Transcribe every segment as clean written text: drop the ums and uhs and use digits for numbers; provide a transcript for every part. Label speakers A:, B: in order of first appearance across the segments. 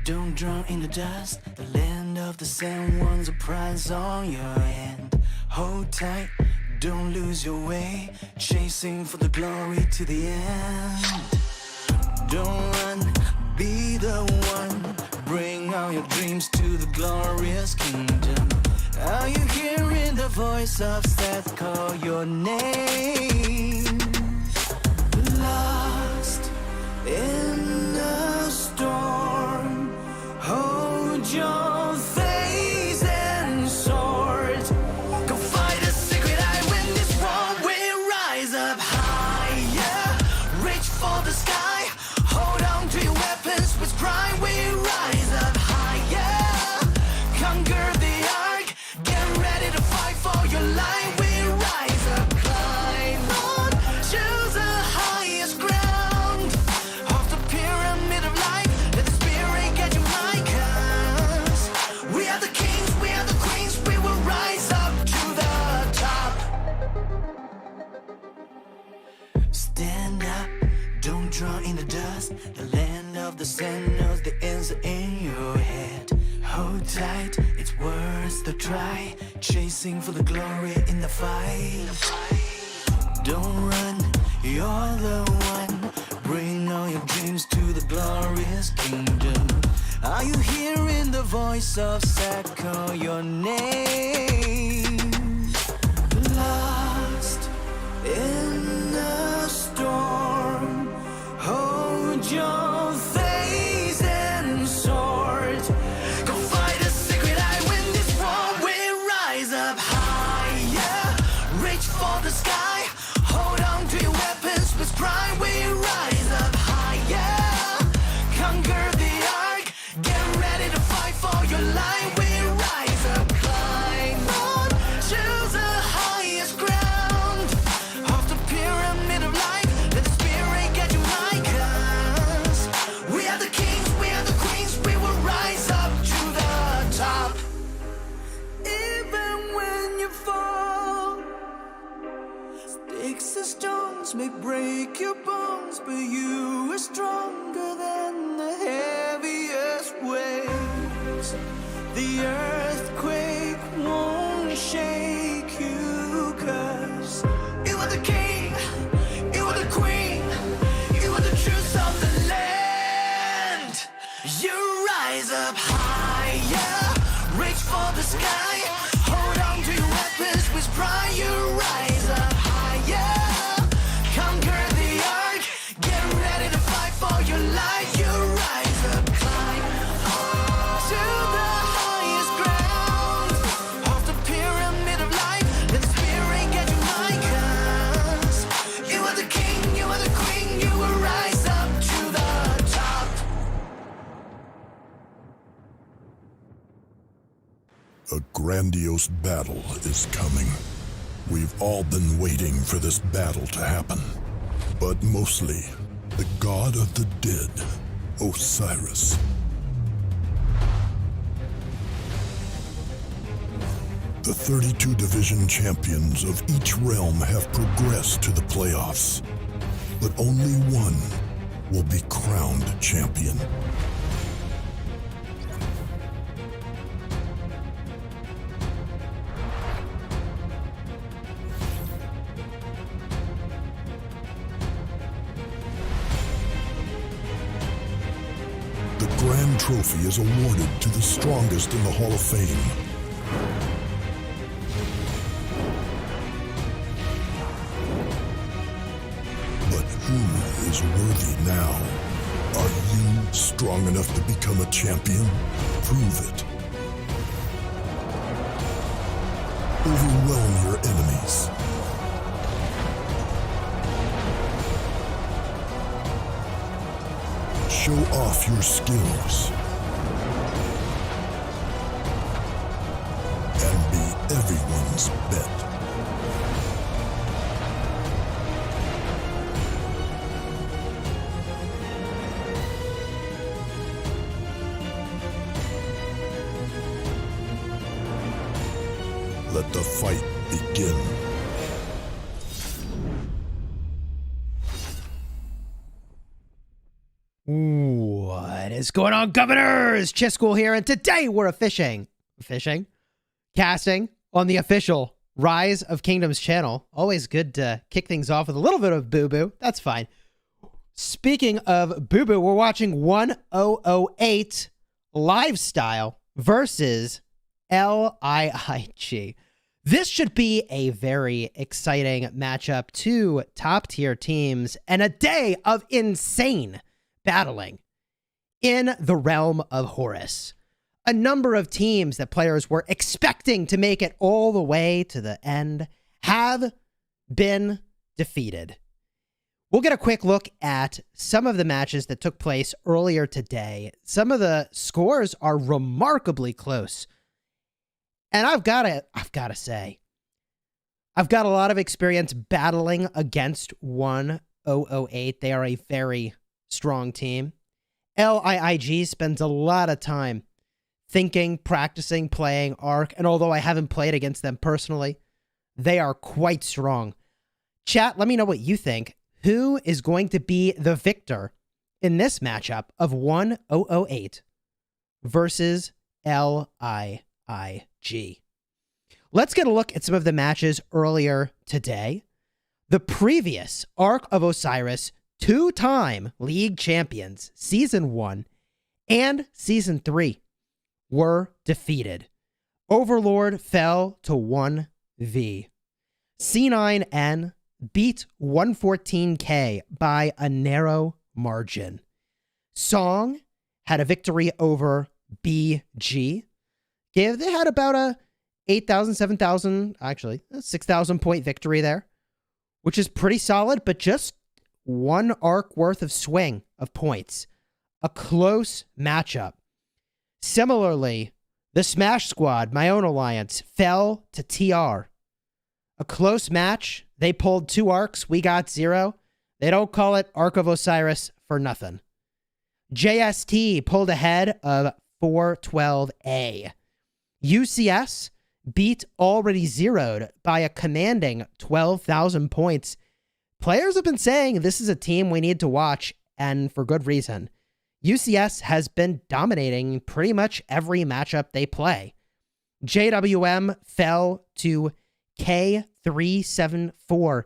A: Don't drown in the dust. The land of the sand wants a prize on your hand. Hold tight, don't lose your way. Chasing for the glory to the end. Don't run, be the one. Bring all your dreams to the glorious kingdom. Are you hearing the voice of Seth call your name? Lost in the storm, hold your face and sword. Go fight a secret, I win this war. We rise up higher, reach for the sky. Hold on to your weapons with pride. We rise up higher, conquer the ark. Get ready to fight for your life. We rise up, climb on, choose the highest ground. Off the pyramid of life, let the spirit get you high. 'Cause we are the kings, we are the queens. We will rise up to the top. Stand up, don't draw in the dust. The land of the sand knows the answer in your head. Hold tight, it's worth the try. Chasing for the glory in the fight. Don't run, you're the one. Bring all your dreams to the glorious kingdom. Are you hearing the voice of Seth call your name? Lost in the storm, hold your face and sword. Go fight a secret, I win this war. We rise up higher, reach for the sky. Hold on to your weapons with pride. We rise up higher, conquer the ark. Get ready to fight for your life. We rise up, climb on, choose the highest ground. Off the pyramid of life, let the spirit get you high. 'Cause we are the kings, we are the queens. We will rise up to the top. Even when you fall, sticks and stones may break your bones, but you are stronger than the heaviest waves. The earthquake won't shake you, 'cause you are the king, you are the queen, you are the truth of the land. You rise up higher, reach for the sky. Hold on to your weapons with pride. You rise up higher, conquer the ark. Get ready to fight for your life. You rise up, climb to the highest ground. Off the pyramid of life, let the spirit get you high. 'Cause you are the king, you are the queen. You will rise up to the top.
B: A grandiose battle is coming. We've all been waiting for this battle to happen. But mostly, the god of the dead, Osiris. The 32 division champions of each realm have progressed to the playoffs, but only one will be crowned champion. The Grand Trophy is awarded to the strongest in the Hall of Fame. But who is worthy now? Are you strong enough to become a champion? Prove it. Overwhelm your enemies. Show off your skills. And be everyone's bet. Let the fight begin.
C: What is is going on, governors? Chiscool here, and today we're casting on the official Rise of Kingdoms channel. Always good to kick things off with a little bit of boo-boo. That's fine. Speaking of boo-boo, we're watching 1008 Lifestyle versus LiiG. This should be a very exciting matchup. Two top-tier teams and a day of insane battling in the realm of Horus. A number of teams that players were expecting to make it all the way to the end have been defeated. We'll get a quick look at some of the matches that took place earlier today. Some of the scores are remarkably close. And I've got to say, I've got a lot of experience battling against 1008. They are a very strong team. LiiG spends a lot of time thinking, practicing, playing Arc, and although I haven't played against them personally, they are quite strong. Chat, let me know what you think. Who is going to be the victor in this matchup of 1008 versus LiiG? Let's get a look at some of the matches earlier today. The previous Arc of Osiris two-time League champions, Season 1 and Season 3, were defeated. Overlord fell to 1v. C9N beat 114K by a narrow margin. Song had a victory over BG. They had about a 8,000, 7,000, actually 6,000 point victory there, which is pretty solid, but just one arc worth of swing of points. A close matchup. Similarly, the Smash Squad, my own alliance, fell to TR. A close match. They pulled 2 arcs. We got 0. They don't call it Arc of Osiris for nothing. JST pulled ahead of 412A. UCS beat Already Zeroed by a commanding 12,000 points. Players have been saying this is a team we need to watch, and for good reason. UCS has been dominating pretty much every matchup they play. JWM fell to K374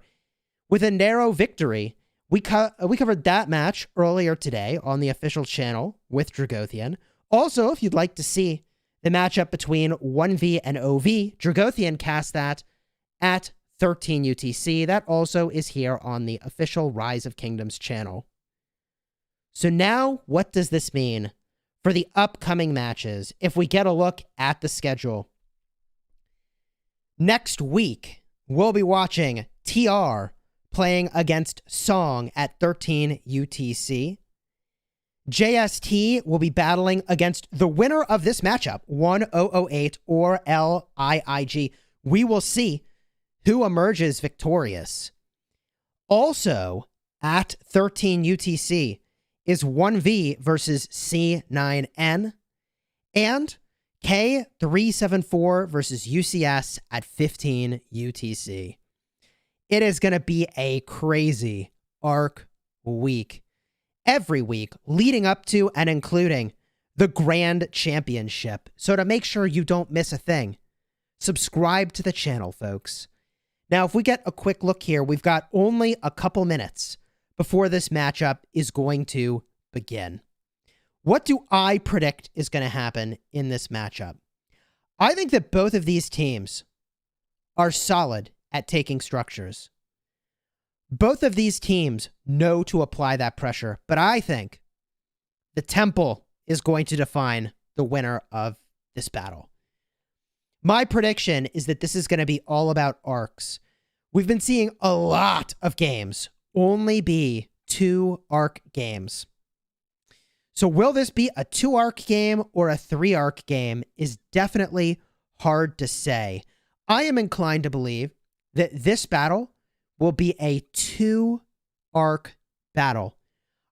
C: with a narrow victory. We covered that match earlier today on the official channel with Dragothian. Also, if you'd like to see the matchup between 1V and OV, Dragothian cast that at 13 UTC. That also is here on the official Rise of Kingdoms channel. So now, what does this mean for the upcoming matches? If we get a look at the schedule, next week, we'll be watching TR playing against Song at 13 UTC. JST will be battling against the winner of this matchup, 1008 or LiiG. We will see who emerges victorious. Also, at 13 UTC is 1V versus C9N and K374 versus UCS at 15 UTC. It is going to be a crazy Arc week. Every week leading up to and including the Grand Championship. So to make sure you don't miss a thing, subscribe to the channel, folks. Now, if we get a quick look here, we've got only a couple minutes before this matchup is going to begin. What do I predict is going to happen in this matchup? I think that both of these teams are solid at taking structures. Both of these teams know to apply that pressure, but I think the Temple is going to define the winner of this battle. My prediction is that this is going to be all about arcs. We've been seeing a lot of games only be 2 arc games. So will this be a 2 arc game or a 3 arc game is definitely hard to say. I am inclined to believe that this battle will be a 2 arc battle.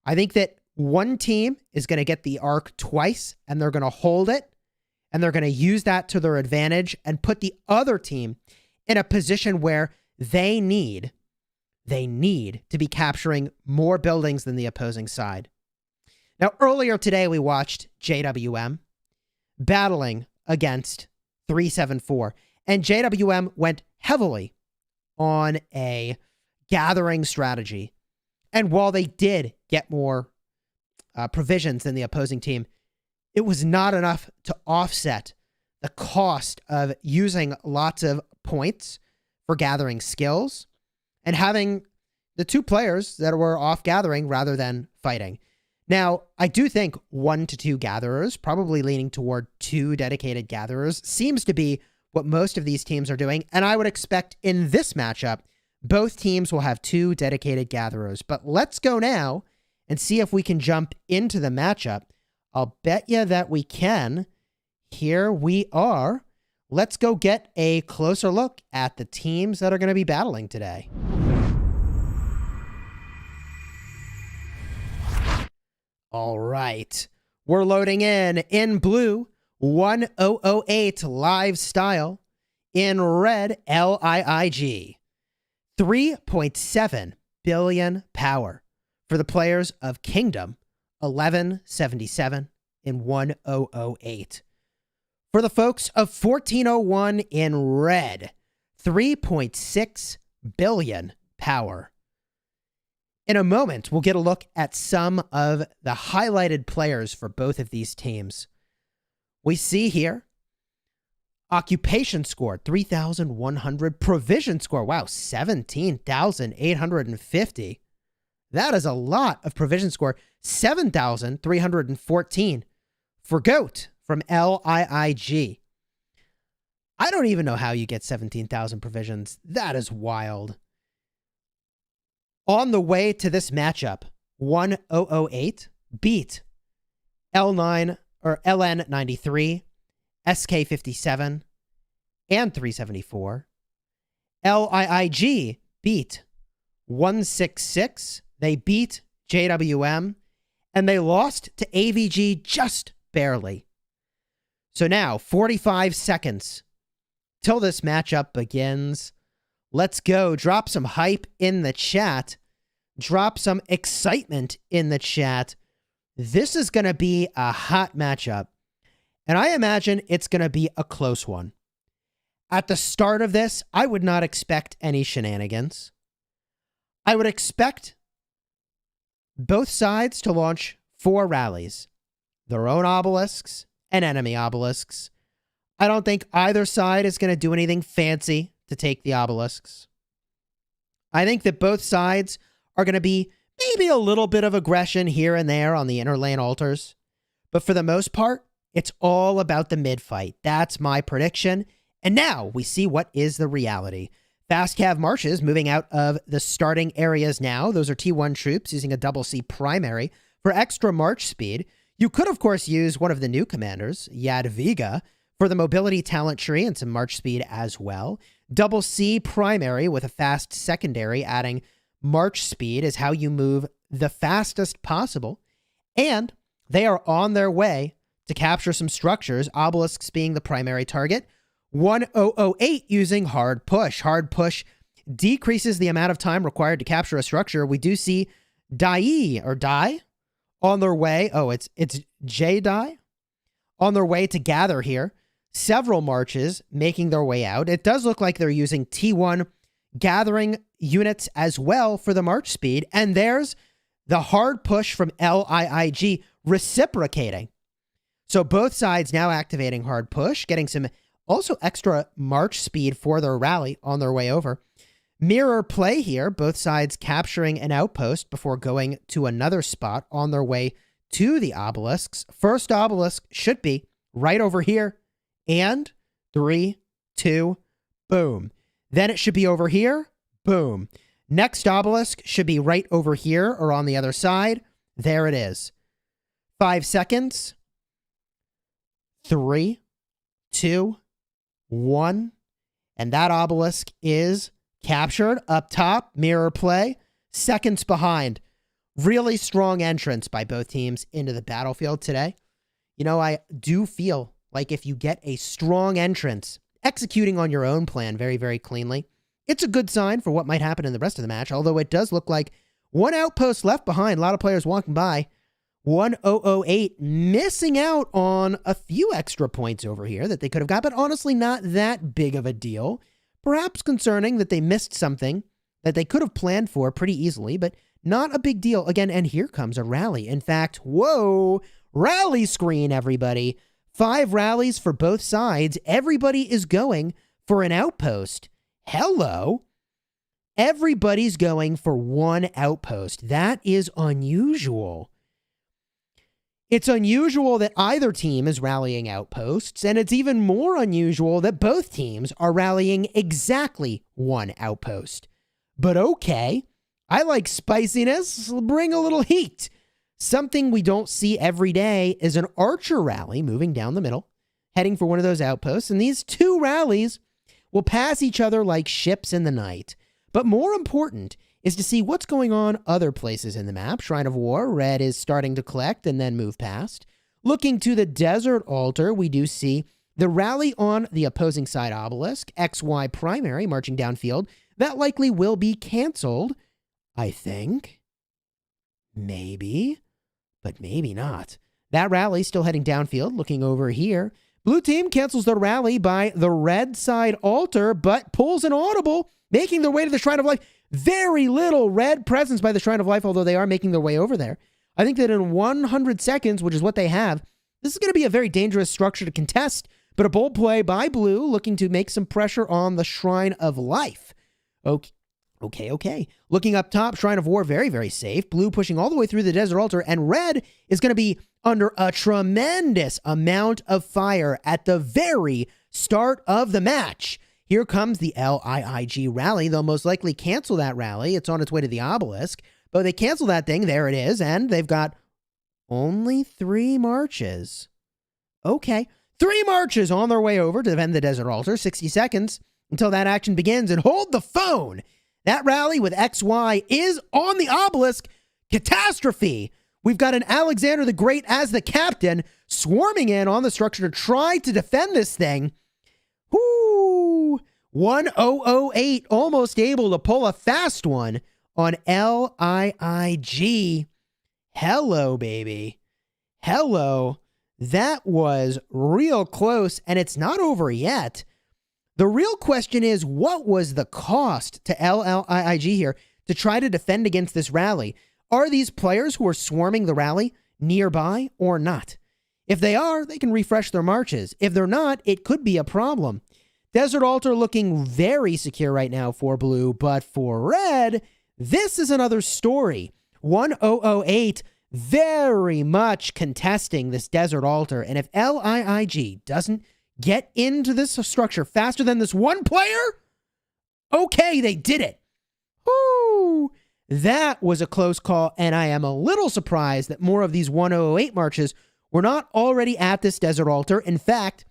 C: I think that one team is going to get the arc twice and they're going to hold it and they're going to use that to their advantage and put the other team in a position where they need to be capturing more buildings than the opposing side. Now, earlier today, we watched JWM battling against 374, and JWM went heavily on a gathering strategy. And while they did get more provisions than the opposing team, it was not enough to offset the cost of using lots of points for gathering skills and having the two players that were off gathering rather than fighting. Now, I do think 1 to 2 gatherers, probably leaning toward 2 dedicated gatherers, seems to be what most of these teams are doing. And I would expect in this matchup, both teams will have 2 dedicated gatherers. But let's go now and see if we can jump into the matchup. I'll bet you that we can. Here we are. Let's go get a closer look at the teams that are going to be battling today. All right. We're loading in blue, 1008 live style. In red, LiiG. 3.7 billion power for the players of Kingdom, 1177 in 1008. For the folks of 1401 in red, 3.6 billion power. In a moment, we'll get a look at some of the highlighted players for both of these teams. We see here, occupation score, 3,100. Provision score, wow, 17,850. That is a lot of provision score. 7,314 for GOAT from LiiG. I don't even know how you get 17,000 provisions. That is wild. On the way to this matchup, 1008 beat L9 or LN93, SK57, and 374. LiiG beat 166. They beat JWM, and they lost to AVG just barely. So now, 45 seconds till this matchup begins. Let's go. Drop some hype in the chat. Drop some excitement in the chat. This is going to be a hot matchup, and I imagine it's going to be a close one. At the start of this, I would not expect any shenanigans. I would expect both sides to launch 4 rallies, their own obelisks and enemy obelisks. I don't think either side is going to do anything fancy to take the obelisks. I think that both sides are going to be maybe a little bit of aggression here and there on the inner lane altars. But for the most part, it's all about the mid-fight. That's my prediction. And now we see what is the reality. Fast Cav Marches moving out of the starting areas now. Those are T1 troops using a double C primary for extra march speed. You could, of course, use one of the new commanders, Jadwiga, for the mobility talent tree and some march speed as well. Double C primary with a fast secondary adding march speed is how you move the fastest possible. And they are on their way to capture some structures, obelisks being the primary target. 1008 using hard push. Hard push decreases the amount of time required to capture a structure. We do see Dai on their way. Oh, it's J-Dai on their way to gather here. Several marches making their way out. It does look like they're using T1 gathering units as well for the march speed. And there's the hard push from LiiG reciprocating. So both sides now activating hard push, getting some also extra march speed for their rally on their way over. Mirror play here, both sides capturing an outpost before going to another spot on their way to the obelisks. First obelisk should be right over here. And 3, 2, boom. Then it should be over here. Boom. Next obelisk should be right over here or on the other side. There it is. 5 seconds. 3, 2, 1. And that obelisk is captured up top. Mirror play. Seconds behind. Really strong entrance by both teams into the battlefield today. You know, I do feel like if you get a strong entrance, executing on your own plan very, very cleanly, it's a good sign for what might happen in the rest of the match, although it does look like one outpost left behind. A lot of players walking by. 1008 missing out on a few extra points over here that they could have got, but honestly not that big of a deal. Perhaps concerning that they missed something that they could have planned for pretty easily, but not a big deal. Again, and here comes a rally. In fact, whoa, rally screen, everybody. 5 rallies for both sides. Everybody is going for an outpost. Hello. Everybody's going for one outpost. That is unusual. It's unusual that either team is rallying outposts, and it's even more unusual that both teams are rallying exactly one outpost. But okay, I like spiciness. Bring a little heat. Something we don't see every day is an archer rally moving down the middle, heading for one of those outposts, and these 2 rallies will pass each other like ships in the night. But more important is to see what's going on other places in the map. Shrine of War, red is starting to collect and then move past. Looking to the desert altar, we do see the rally on the opposing side obelisk, XY primary marching downfield. That likely will be canceled, I think. Maybe, but maybe not. That rally still heading downfield, looking over here. Blue team cancels the rally by the red side altar, but pulls an audible, making their way to the Shrine of Life. Very little red presence by the Shrine of Life, although they are making their way over there. I think that in 100 seconds, which is what they have, this is going to be a very dangerous structure to contest, but a bold play by Blue, looking to make some pressure on the Shrine of Life. Okay. Looking up top, Shrine of War, very, very safe. Blue pushing all the way through the desert altar, and red is going to be under a tremendous amount of fire at the very start of the match. Here comes the LiiG rally. They'll most likely cancel that rally. It's on its way to the obelisk, but they cancel that thing. There it is, and they've got only 3 marches. Okay, 3 marches on their way over to defend the desert altar. 60 seconds until that action begins, and hold the phone. That rally with XY is on the obelisk. Catastrophe. We've got an Alexander the Great as the captain swarming in on the structure to try to defend this thing. Whoo! 1008 almost able to pull a fast one on LiiG. Hello, baby. Hello. That was real close, and it's not over yet. The real question is, what was the cost to LiiG here to try to defend against this rally? Are these players who are swarming the rally nearby or not? If they are, they can refresh their marches. If they're not, it could be a problem. Desert Altar looking very secure right now for blue, but for red, this is another story. 1008 very much contesting this Desert Altar, and if LiiG doesn't get into this structure faster than this one player, okay, they did it. Woo! That was a close call, and I am a little surprised that more of these 1008 marches were not already at this Desert Altar. In fact,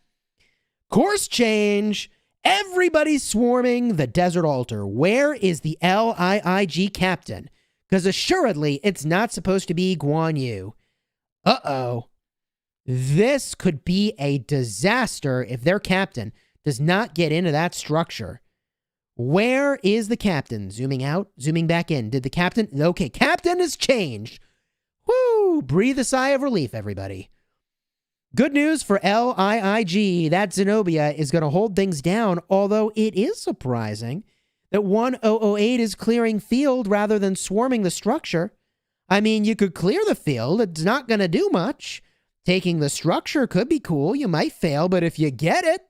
C: course change. Everybody's swarming the Desert Altar. Where is the LiiG captain? Because assuredly, it's not supposed to be Guan Yu. Uh-oh. This could be a disaster if their captain does not get into that structure. Where is the captain? Zooming out, zooming back in. Did the captain? Okay, captain has changed. Woo! Breathe a sigh of relief, everybody. Good news for LiiG. That Zenobia is going to hold things down, although it is surprising that 1008 is clearing field rather than swarming the structure. I mean, you could clear the field. It's not going to do much. Taking the structure could be cool. You might fail, but if you get it,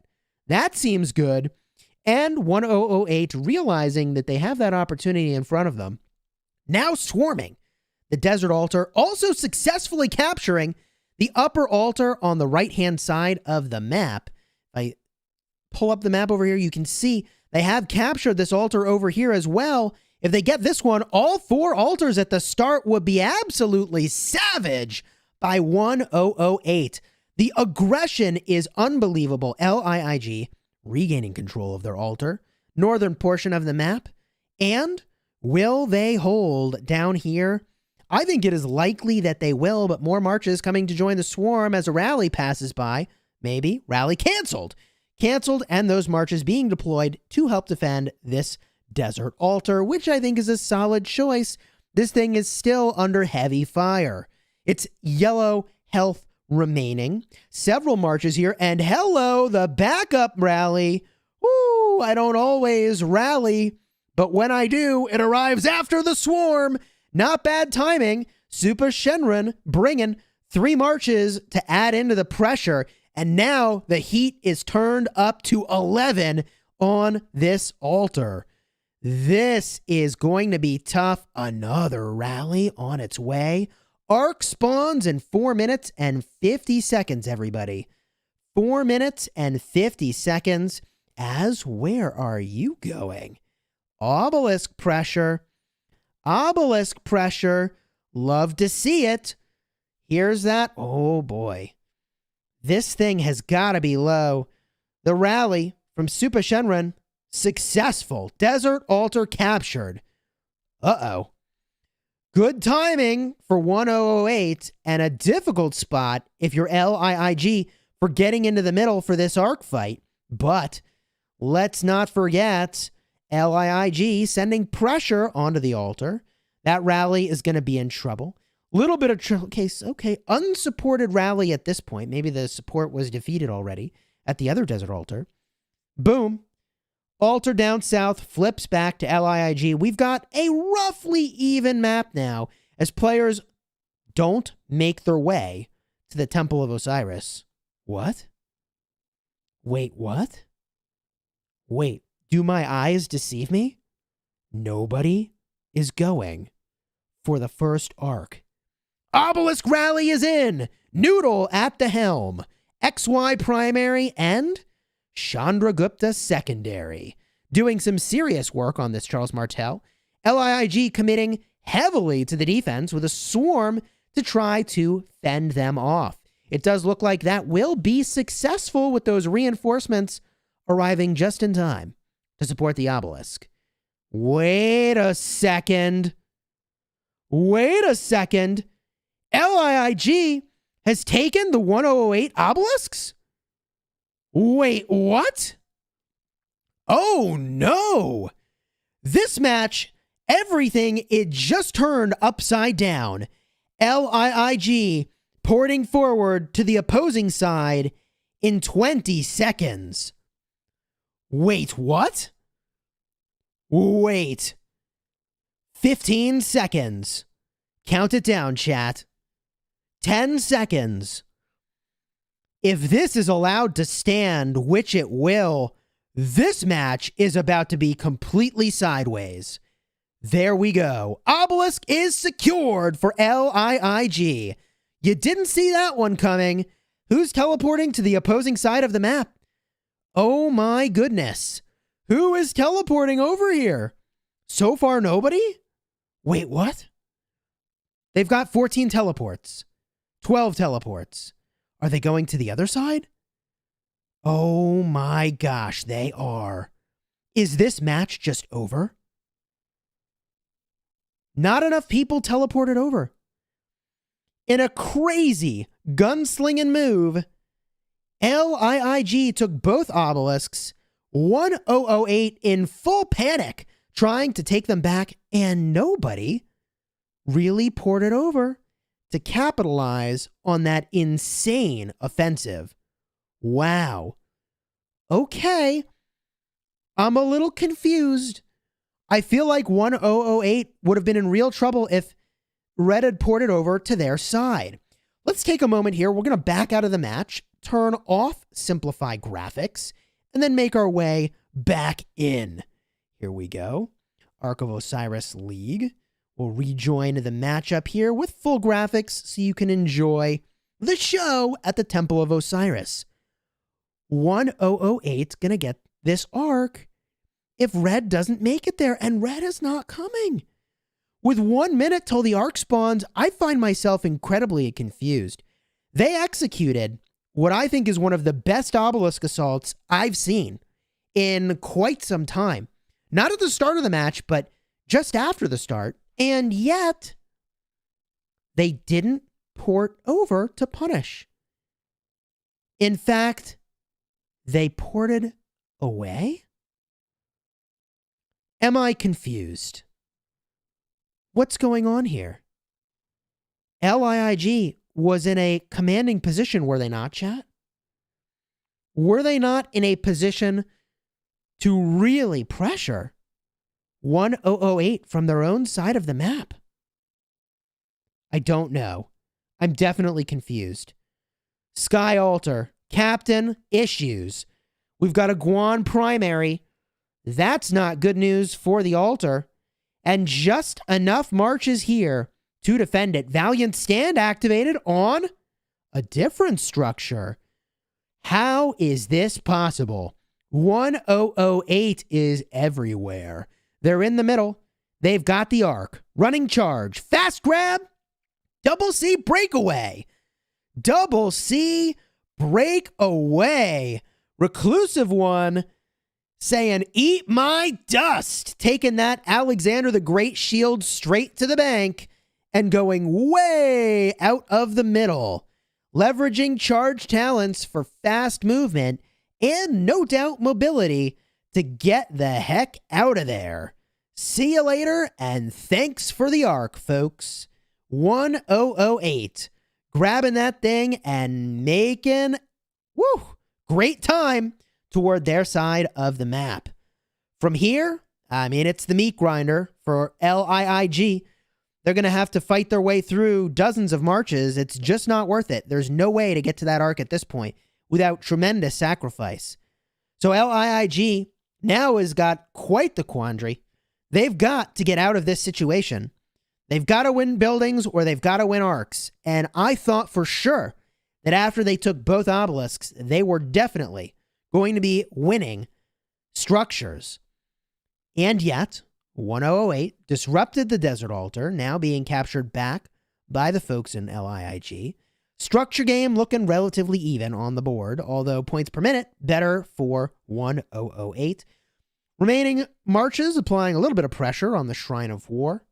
C: that seems good. And 1008 realizing that they have that opportunity in front of them, now swarming the Desert Altar, also successfully capturing the upper altar on the right-hand side of the map. If I pull up the map over here, you can see they have captured this altar over here as well. If they get this one, all 4 altars at the start would be absolutely savage by 1008. The aggression is unbelievable. LiiG regaining control of their altar, northern portion of the map, and will they hold down here? I think it is likely that they will, but more marches coming to join the swarm as a rally passes by. Maybe rally canceled. Canceled, and those marches being deployed to help defend this Desert Altar, which I think is a solid choice. This thing is still under heavy fire. It's yellow health remaining. Several marches here. And hello, the backup rally. Woo, I don't always rally, but when I do, it arrives after the swarm. Not bad timing. Super Shenron bringing 3 marches to add into the pressure. And now the heat is turned up to 11 on this altar. This is going to be tough. Another rally on its way. Arc spawns in 4 minutes and 50 seconds, everybody. 4 minutes and 50 seconds. As where are you going? Obelisk pressure. Obelisk pressure. Love to see it. Here's that. Oh boy. This thing has got to be low. The rally from Super Shenron, successful. Desert Altar captured. Uh-oh. Good timing for 1008 and a difficult spot if you're LiiG for getting into the middle for this arc fight. But let's not forget LiiG sending pressure onto the altar. That rally is going to be in trouble. Little bit of trouble. Okay, unsupported rally at this point. Maybe the support was defeated already at the other desert altar. Boom. Altar down south flips back to LiiG. We've got a roughly even map now as players don't make their way to the Temple of Osiris. What? Wait, what? Wait, do my eyes deceive me? Nobody is going for the first arc. Obelisk rally is in. Noodle at the helm. XY primary and Chandragupta secondary. Doing some serious work on this Charles Martel. LiiG committing heavily to the defense with a swarm to try to fend them off. It does look like that will be successful with those reinforcements arriving just in time to support the obelisk. Wait a second. Wait a second. LiiG has taken the 1008 obelisks? Wait, what? Oh no! This match, everything, it just turned upside down. LiiG porting forward to the opposing side in 20 seconds. Wait, what? Wait. 15 seconds. Count it down, chat. 10 seconds. If this is allowed to stand, which it will, this match is about to be completely sideways. There we go. Obelisk is secured for LiiG. You didn't see that one coming. Who's teleporting to the opposing side of the map? Oh my goodness. Who is teleporting over here? So far, nobody? Wait, what? They've got 14 teleports. 12 teleports. Are they going to the other side? Oh my gosh, they are. Is this match just over? Not enough people teleported over. In a crazy gunslinging move, LiiG took both obelisks, 1008 in full panic, trying to take them back, and nobody really ported over to capitalize on that insane offensive. Wow. Okay. I'm a little confused. I feel like 1008 would have been in real trouble if Red had ported over to their side. Let's take a moment here. We're going to back out of the match, turn off Simplify Graphics, and then make our way back in. Here we go. Ark of Osiris League. We'll rejoin the matchup here with full graphics so you can enjoy the show at the Temple of Osiris. 1008's going to get this arc if Red doesn't make it there, and Red is not coming. With 1 minute till the arc spawns, I find myself incredibly confused. They executed what I think is one of the best obelisk assaults I've seen in quite some time. Not at the start of the match, but just after the start. And yet, they didn't port over to punish. In fact, they ported away? Am I confused? What's going on here? LiiG was in a commanding position, were they not, chat? Were they not in a position to really pressure 1008 from their own side of the map? I don't know. I'm definitely confused. Sky Altar, Captain, issues. We've got a Guan primary. That's not good news for the Altar. And just enough marches here to defend it. Valiant Stand activated on a different structure. How is this possible? 1008 is everywhere. They're in the middle. They've got the arc. Running charge. Fast grab. Double C breakaway. Double C breakaway. Reclusive one saying, eat my dust. Taking that Alexander the Great shield straight to the bank and going way out of the middle. Leveraging charge talents for fast movement and no doubt mobility to get the heck out of there. See you later, and thanks for the arc, folks. 1008. Grabbing that thing and making, great time toward their side of the map. From here, I mean, it's the meat grinder for LiiG. They're going to have to fight their way through dozens of marches. It's just not worth it. There's no way to get to that arc at this point without tremendous sacrifice. So LiiG now has got quite the quandary. They've got to get out of this situation. They've got to win buildings or they've got to win arcs. And I thought for sure that after they took both obelisks, they were definitely going to be winning structures. And yet, 1008 disrupted the Desert Altar, now being captured back by the folks in LiiG. Structure game looking relatively even on the board, although points per minute better for 1008. Remaining marches applying a little bit of pressure on the Shrine of War.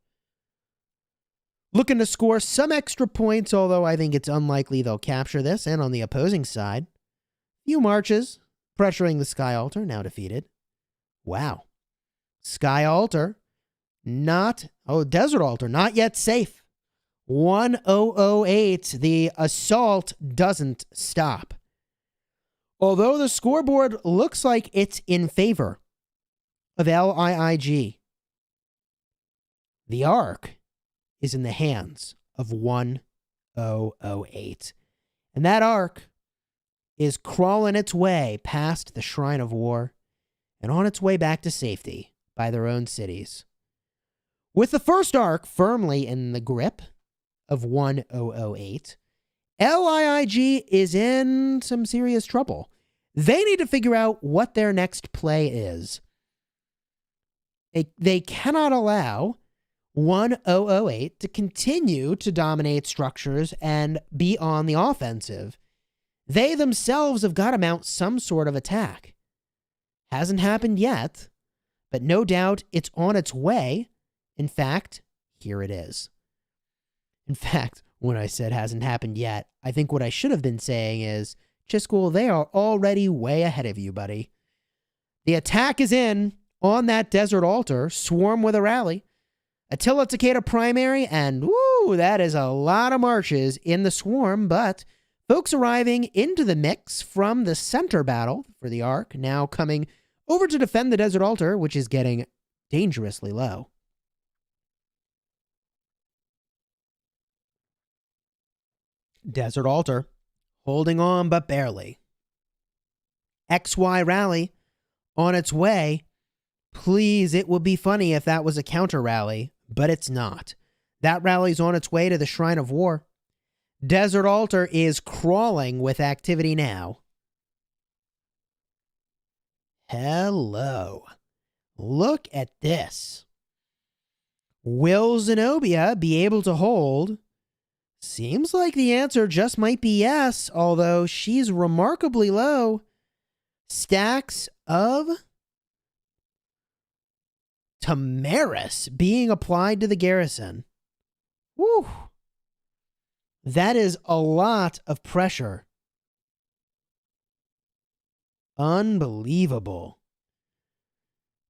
C: Looking to score some extra points, although I think it's unlikely they'll capture this. And on the opposing side, few marches pressuring the Sky Altar, now defeated. Wow. Sky Altar, Desert Altar, not yet safe. 1008, the assault doesn't stop. Although the scoreboard looks like it's in favor of LiiG, the arc is in the hands of 1008. And that arc is crawling its way past the Shrine of War and on its way back to safety by their own cities. With the first arc firmly in the grip of 1008, LiiG is in some serious trouble. They need to figure out what their next play is. They cannot allow 1008 to continue to dominate structures and be on the offensive. They themselves have got to mount some sort of attack. Hasn't happened yet, but no doubt it's on its way. In fact, here it is. In fact, when I said hasn't happened yet, I think what I should have been saying is, Chiscool, they are already way ahead of you, buddy. The attack is in on that Desert Altar, swarm with a rally. Attila Takeda primary, and woo, that is a lot of marches in the swarm, but folks arriving into the mix from the center battle for the arc, now coming over to defend the Desert Altar, which is getting dangerously low. Desert Altar holding on, but barely. XY rally on its way. Please, it would be funny if that was a counter rally, but it's not. That rally's on its way to the Shrine of War. Desert Altar is crawling with activity now. Hello. Look at this. Will Zenobia be able to hold? Seems like the answer just might be yes, although she's remarkably low. Stacks of Tamaris being applied to the garrison. Woo! That is a lot of pressure. Unbelievable.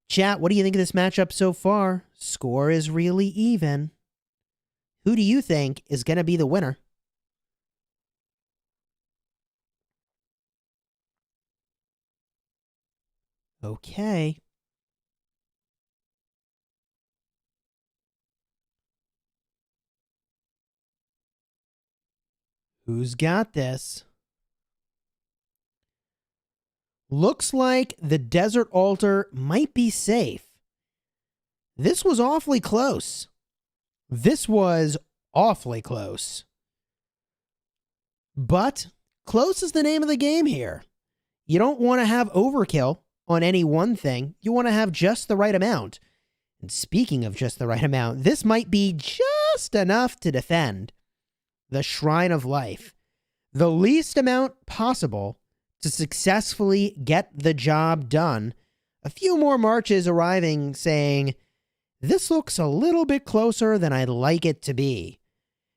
C: Chat, what do you think of this matchup so far? Score is really even. Who do you think is going to be the winner? Okay. Who's got this? Looks like the Desert Altar might be safe. This was awfully close. This was awfully close. But close is the name of the game here. You don't want to have overkill on any one thing. You want to have just the right amount. And speaking of just the right amount, this might be just enough to defend the Shrine of Life. The least amount possible to successfully get the job done. A few more marches arriving saying, this looks a little bit closer than I'd like it to be.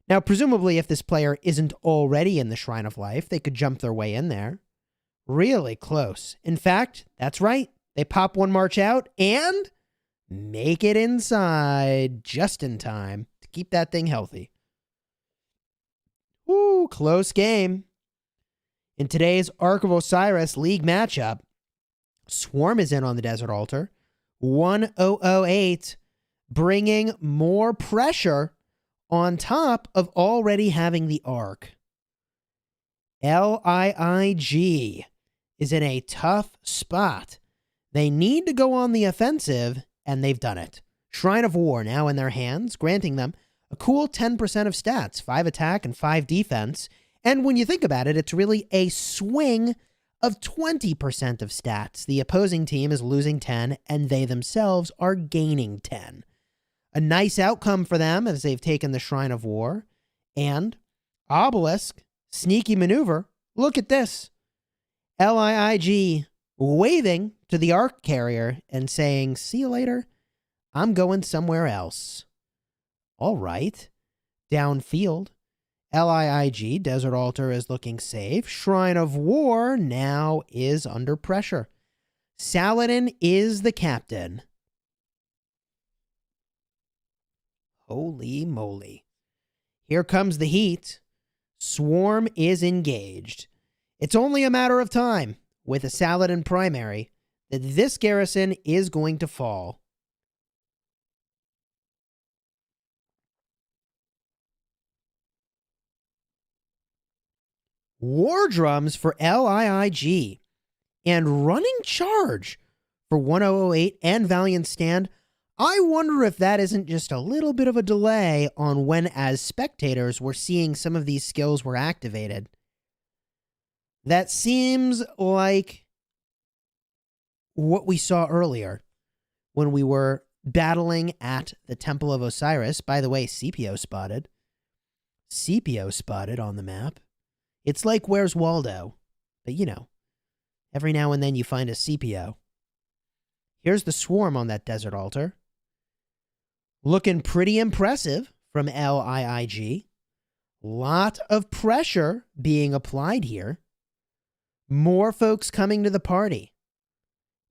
C: Now, presumably, if this player isn't already in the Shrine of Life, they could jump their way in there. Really close. In fact, that's right. They pop one march out and make it inside just in time to keep that thing healthy. Ooh, close game. In today's Ark of Osiris League matchup, Swarm is in on the Desert Altar. 1008, bringing more pressure on top of already having the Ark. LiiG is in a tough spot. They need to go on the offensive, and they've done it. Shrine of War now in their hands, granting them a cool 10% of stats, 5 attack and 5 defense. And when you think about it, it's really a swing of 20% of stats. The opposing team is losing 10, and they themselves are gaining 10. A nice outcome for them as they've taken the Shrine of War. And Obelisk, sneaky maneuver. Look at this. LiiG waving to the Ark carrier and saying, see you later. I'm going somewhere else. All right. Downfield. LiiG, Desert Altar is looking safe. Shrine of War now is under pressure. Saladin is the captain. Holy moly. Here comes the heat. Swarm is engaged. It's only a matter of time, with a Saladin primary, that this garrison is going to fall. War drums for LiiG and running charge for 1008 and Valiant Stand. I wonder if that isn't just a little bit of a delay on when, as spectators, we're seeing some of these skills were activated. That seems like what we saw earlier when we were battling at the Temple of Osiris. By the way, CPO spotted. CPO spotted on the map. It's like Where's Waldo? But you know, every now and then you find a CPO. Here's the Swarm on that Desert Altar. Looking pretty impressive from LiiG. Lot of pressure being applied here. More folks coming to the party.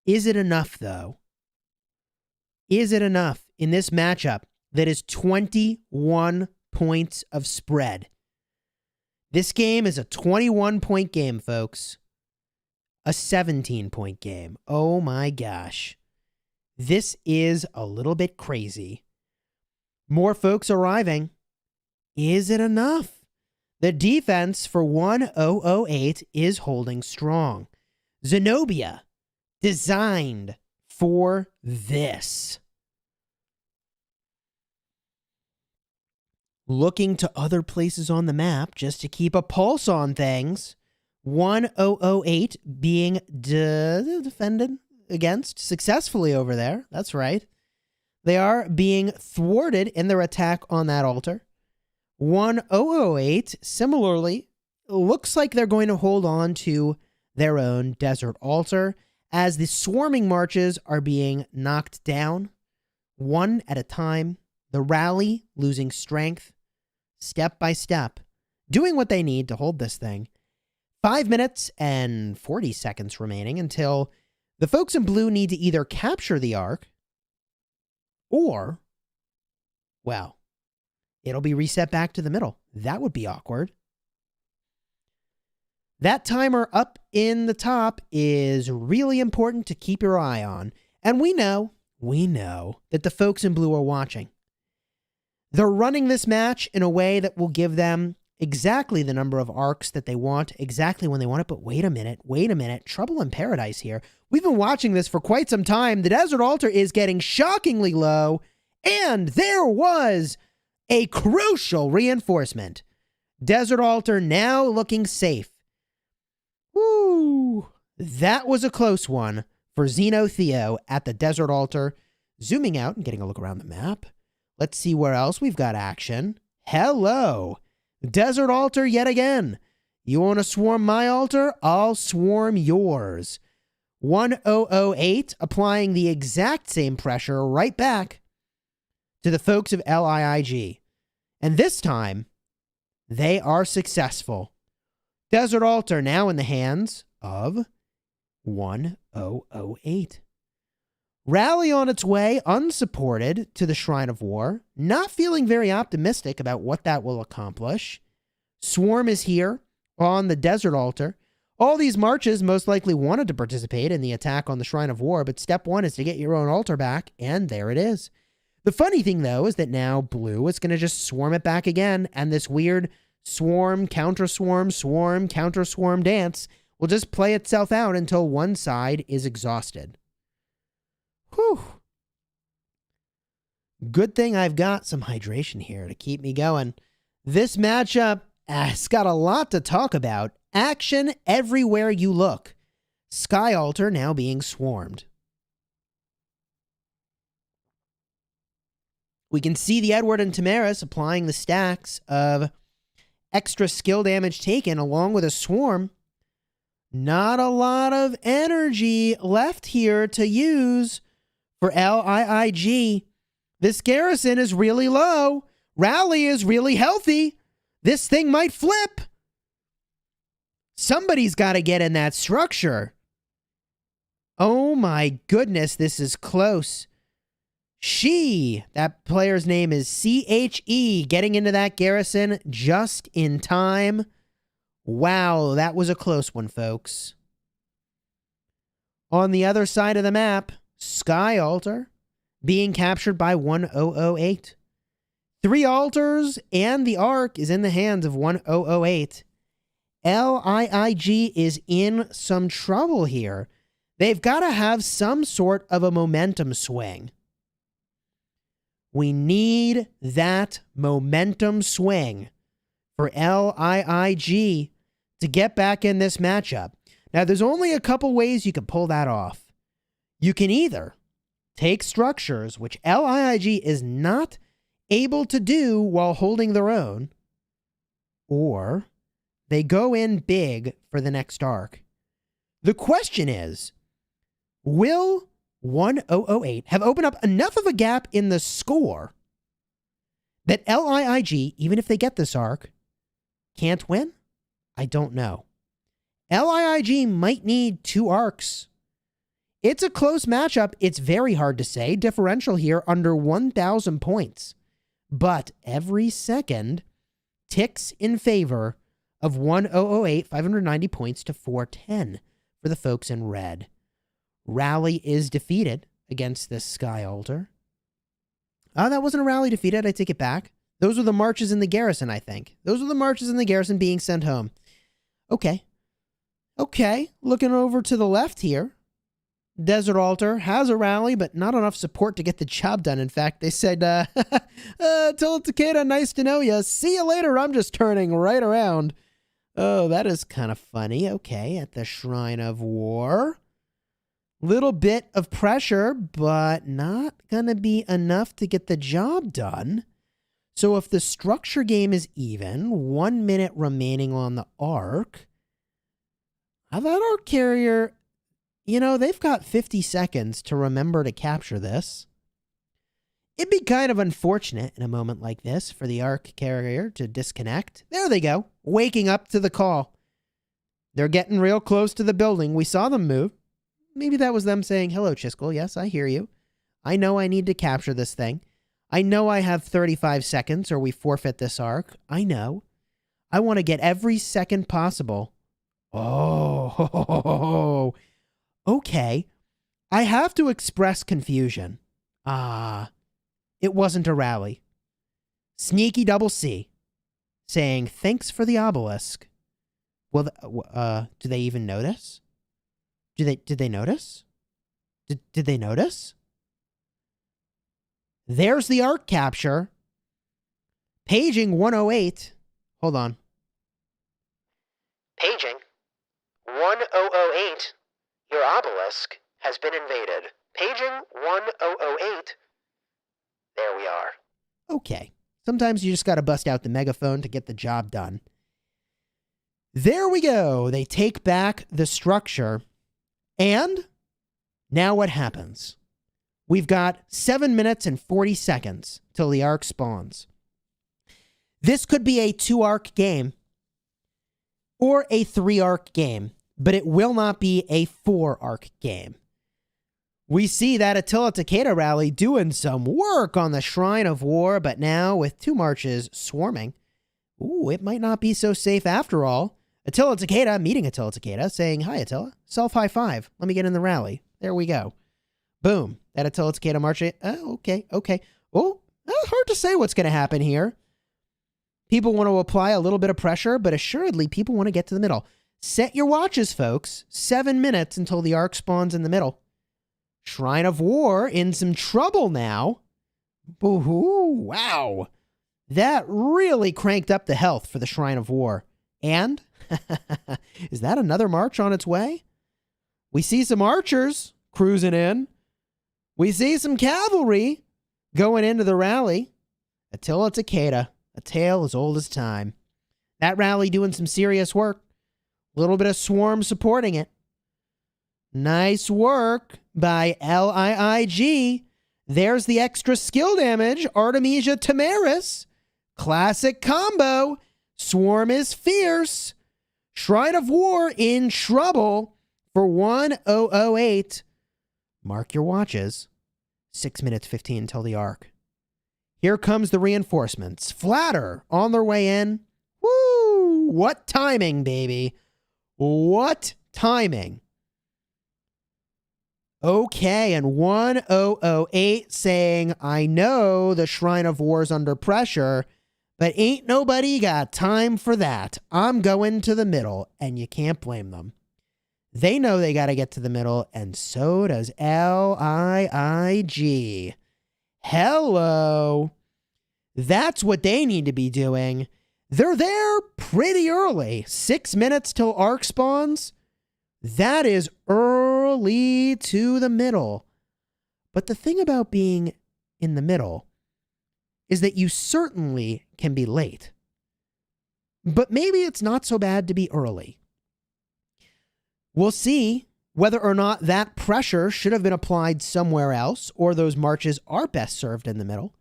C: Is it enough, though? Is it enough in this matchup that is 21 points of spread? This game is a 21-point game, folks. A 17-point game. Oh my gosh. This is a little bit crazy. More folks arriving. Is it enough? The defense for 1008 is holding strong. Zenobia, designed for this. Looking to other places on the map just to keep a pulse on things. 1008 being defended against successfully over there. That's right. They are being thwarted in their attack on that altar. 1008, similarly, looks like they're going to hold on to their own Desert Altar as the swarming marches are being knocked down one at a time. The rally losing strength step by step, doing what they need to hold this thing. 5 minutes and 40 seconds remaining until the folks in blue need to either capture the Ark or, well, it'll be reset back to the middle. That would be awkward. That timer up in the top is really important to keep your eye on. And we know that the folks in blue are watching. They're running this match in a way that will give them exactly the number of arcs that they want, exactly when they want it. But wait a minute. Trouble in paradise here. We've been watching this for quite some time. The Desert Altar is getting shockingly low, and there was a crucial reinforcement. Desert Altar now looking safe. Woo! That was a close one for Xeno Theo at the Desert Altar. Zooming out and getting a look around the map. Let's see where else we've got action. Hello! Desert Altar yet again. You want to swarm my altar? I'll swarm yours. 1008 applying the exact same pressure right back to the folks of LiiG. And this time, they are successful. Desert Altar now in the hands of 1008. Rally on its way, unsupported, to the Shrine of War. Not feeling very optimistic about what that will accomplish. Swarm is here on the Desert Altar. All these marches most likely wanted to participate in the attack on the Shrine of War, but step one is to get your own altar back, and there it is. The funny thing, though, is that now blue is going to just swarm it back again, and this weird swarm, counter-swarm, swarm, counter-swarm dance will just play itself out until one side is exhausted. Whew. Good thing I've got some hydration here to keep me going. This matchup has got a lot to talk about. Action everywhere you look. Sky Altar now being swarmed. We can see the Edward and Tamaris applying the stacks of extra skill damage taken along with a swarm. Not a lot of energy left here to use for LiiG. This garrison is really low. Rally is really healthy. This thing might flip. Somebody's got to get in that structure. Oh my goodness, this is close. That player's name is CHE, getting into that garrison just in time. Wow, that was a close one, folks. On the other side of the map, Sky Altar being captured by 1008. 3 altars and the Ark is in the hands of 1008. LiiG is in some trouble here. They've got to have some sort of a momentum swing. We need that momentum swing for LiiG to get back in this matchup. Now, there's only a couple ways you can pull that off. You can either take structures, which LiiG is not able to do while holding their own, or they go in big for the next arc. The question is, will 1008 have opened up enough of a gap in the score that LiiG, even if they get this arc, can't win? I don't know. LiiG might need 2 arcs. It's a close matchup. It's very hard to say. Differential here under 1,000 points. But every second ticks in favor of 1008, 590 points to 410 for the folks in red. Rally is defeated against this Sky Altar. Oh, that wasn't a rally defeated. I take it back. Those were the marches in the garrison, I think. Those were the marches in the garrison being sent home. Okay. Looking over to the left here. Desert Altar has a rally, but not enough support to get the job done. In fact, they said, Tell Takeda, nice to know ya. See you later. I'm just turning right around. Oh, that is kind of funny. Okay, at the Shrine of War. Little bit of pressure, but not going to be enough to get the job done. So if the structure game is even, 1 minute remaining on the arc, that arc carrier, they've got 50 seconds to remember to capture this. It'd be kind of unfortunate in a moment like this for the arc carrier to disconnect. There they go, waking up to the call. They're getting real close to the building. We saw them move. Maybe that was them saying, hello, Chiskel. Yes, I hear you. I know I need to capture this thing. I know I have 35 seconds or we forfeit this arc. I know. I want to get every second possible. Oh, okay. I have to express confusion. It wasn't a rally. Sneaky double C saying, thanks for the obelisk. Well, do they even notice? Did they notice? Did they notice? There's the arc capture. Paging 108. Hold on. Paging 1008. Your obelisk has been invaded. Paging 1008. There we are. Okay. Sometimes you just got to bust out the megaphone to get the job done. There we go. They take back the structure. And now what happens? We've got 7 minutes and 40 seconds till the arc spawns. This could be a 2-arc game or a 3-arc game, but it will not be a 4-arc game. We see that Attila Takeda rally doing some work on the Shrine of War, but now with 2 marches swarming, it might not be so safe after all. Attila Takeda meeting Attila Takeda, saying, hi, Attila. Self-high five. Let me get in the rally. There we go. Boom. That Attila Takeda march. Okay. Oh, hard to say what's going to happen here. People want to apply a little bit of pressure, but assuredly people want to get to the middle. Set your watches, folks. 7 minutes until the arc spawns in the middle. Shrine of War in some trouble now. Woohoo, wow. That really cranked up the health for the Shrine of War. And is that another march on its way? We see some archers cruising in. We see some cavalry going into the rally. Attila Takeda, a tale as old as time. That rally doing some serious work. A little bit of swarm supporting it. Nice work by LiiG. There's the extra skill damage. Artemisia Tamaris. Classic combo. Swarm is fierce. Shrine of War in trouble for 1008. Mark your watches. 6 minutes 15 till the arc. Here comes the reinforcements. Flatter on their way in. Woo! What timing, baby. What timing. Okay, and 1008 saying, I know the Shrine of War's under pressure, but ain't nobody got time for that. I'm going to the middle, and you can't blame them. They know they got to get to the middle, and so does LiiG. Hello. That's what they need to be doing. They're there pretty early. 6 minutes till arc spawns. That is early to the middle. But the thing about being in the middle is that you certainly can be late. But maybe it's not so bad to be early. We'll see whether or not that pressure should have been applied somewhere else or those marches are best served in the middle.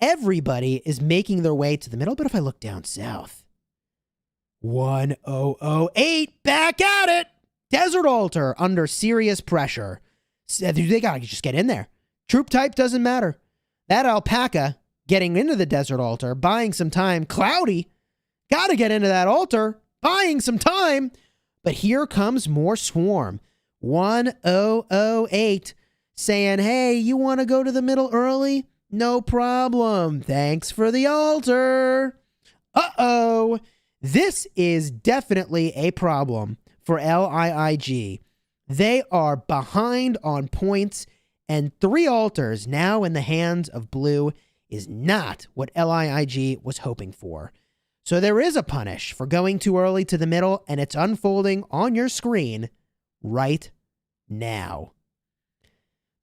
C: Everybody is making their way to the middle, but if I look down south, 1008, back at it! Desert Altar under serious pressure. They gotta just get in there. Troop type doesn't matter. That alpaca getting into the Desert Altar, buying some time. Cloudy, gotta get into that altar, buying some time. But here comes more swarm. 1008 saying, hey, you want to go to the middle early? No problem. Thanks for the altar. Uh-oh. This is definitely a problem for LiiG. They are behind on points, and 3 altars now in the hands of blue is not what LiiG was hoping for. So there is a punish for going too early to the middle, and it's unfolding on your screen right now.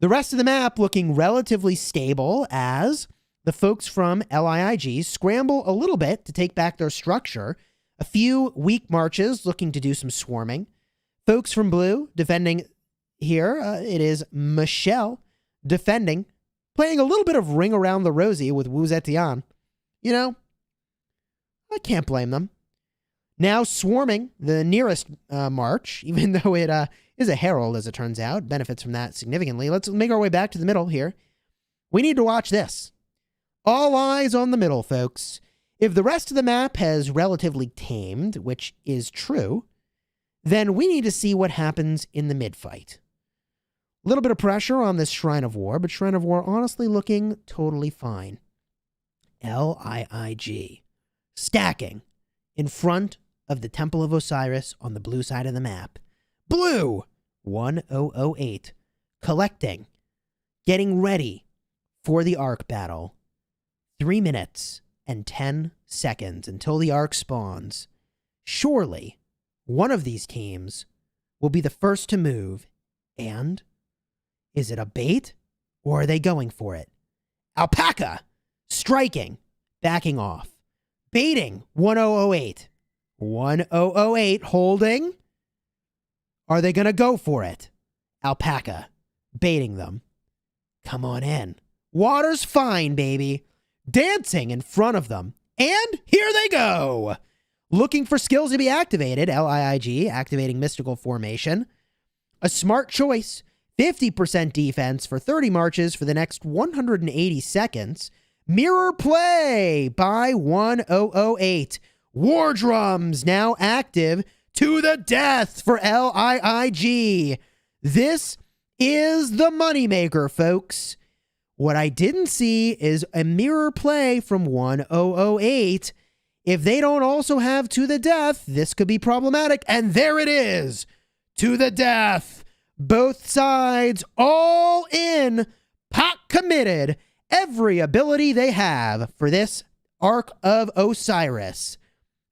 C: The rest of the map looking relatively stable as the folks from LiiG scramble a little bit to take back their structure. A few weak marches looking to do some swarming. Folks from blue defending here. It is Michelle defending, playing a little bit of Ring Around the Rosie with Wu Zetian. You know, I can't blame them. Now swarming the nearest march, even though it is a herald, as it turns out, benefits from that significantly. Let's make our way back to the middle here. We need to watch this. All eyes on the middle, folks. If the rest of the map has relatively tamed, which is true, then we need to see what happens in the mid-fight. A little bit of pressure on this Shrine of War, but Shrine of War honestly looking totally fine. LiiG. Stacking in front of the Temple of Osiris on the blue side of the map. Blue! 1008. Collecting. Getting ready for the Ark battle. 3 minutes and 10 seconds until the Ark spawns. Surely, one of these teams will be the first to move. And is it a bait, or are they going for it? Alpaca! Striking. Backing off. Baiting. 1008. 1008 holding. Are they going to go for it? Alpaca. Baiting them. Come on in. Water's fine, baby. Dancing in front of them. And here they go. Looking for skills to be activated. LiiG, activating Mystical Formation. A smart choice. 50% defense for 30 marches for the next 180 seconds. Mirror play by 1008. War drums now active to the death for LiiG. This is the moneymaker, folks. What I didn't see is a mirror play from 1008. If they don't also have to the death, this could be problematic. And there it is. To the death. Both sides all in. Pot committed. Every ability they have for this Ark of Osiris.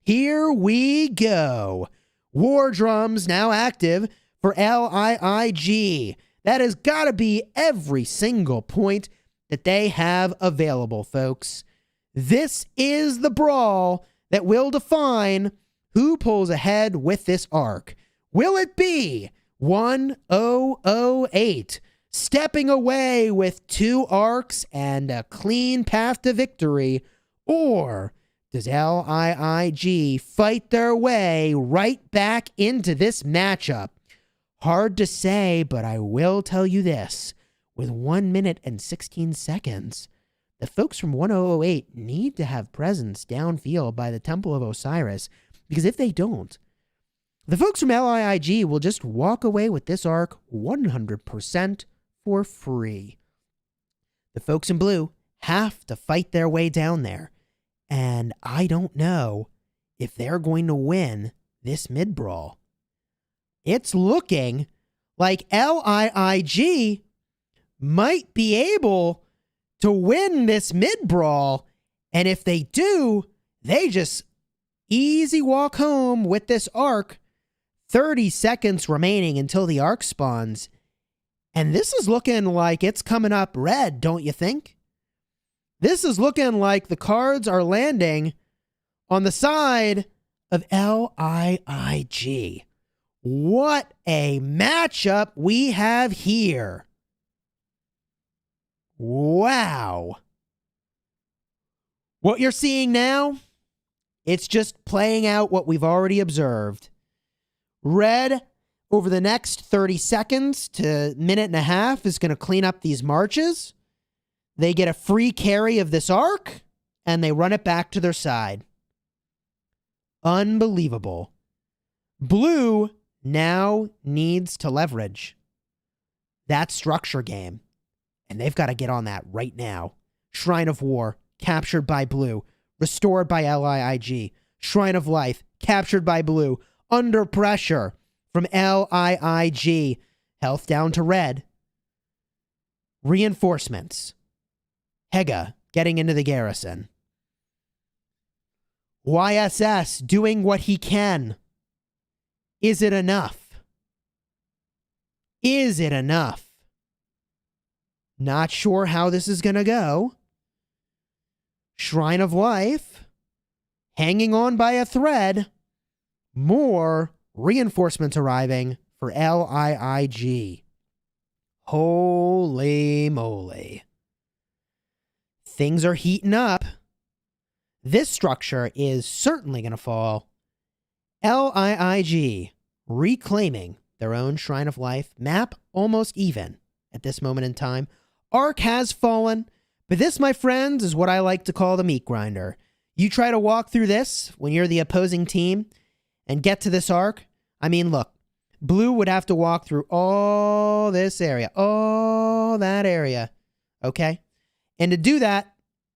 C: Here we go. War drums now active for LiiG. That has got to be every single point that they have available, folks. This is the brawl that will define who pulls ahead with this Ark. Will it be 1008 stepping away with 2 Arks and a clean path to victory, or does LiiG fight their way right back into this matchup? Hard to say, but I will tell you this. With 1 minute and 16 seconds, the folks from 1008 need to have presence downfield by the Temple of Osiris, because if they don't, the folks from LiiG will just walk away with this Ark 100% for free. The folks in blue have to fight their way down there, and I don't know if they're going to win this mid-brawl. It's looking like LiiG might be able to win this mid-brawl, and if they do, they just easy walk home with this Ark. 30 seconds remaining until the Ark spawns, and this is looking like it's coming up red, don't you think? This is looking like the cards are landing on the side of LiiG. What a matchup we have here. Wow. What you're seeing now, it's just playing out what we've already observed. Red, over the next 30 seconds to minute and a half, is going to clean up these marches. They get a free carry of this Ark, and they run it back to their side. Unbelievable. Blue now needs to leverage that structure game, and they've got to get on that right now. Shrine of War, captured by blue, restored by LiiG. Shrine of Life, captured by blue, under pressure from LiiG. Health down to red. Reinforcements. Hega getting into the garrison. YSS doing what he can. Is it enough? Is it enough? Not sure how this is going to go. Shrine of Life, hanging on by a thread. More reinforcements arriving for LiiG. Holy moly. Things are heating up. This structure is certainly going to fall. LiiG reclaiming their own Shrine of Life. Map almost even at this moment in time. Ark has fallen, But this, my friends, is what I like to call the meat grinder. You try to walk through this when you're the opposing team and get to this arc. I mean, look, blue would have to walk through all this area, all that area, okay? And to do that,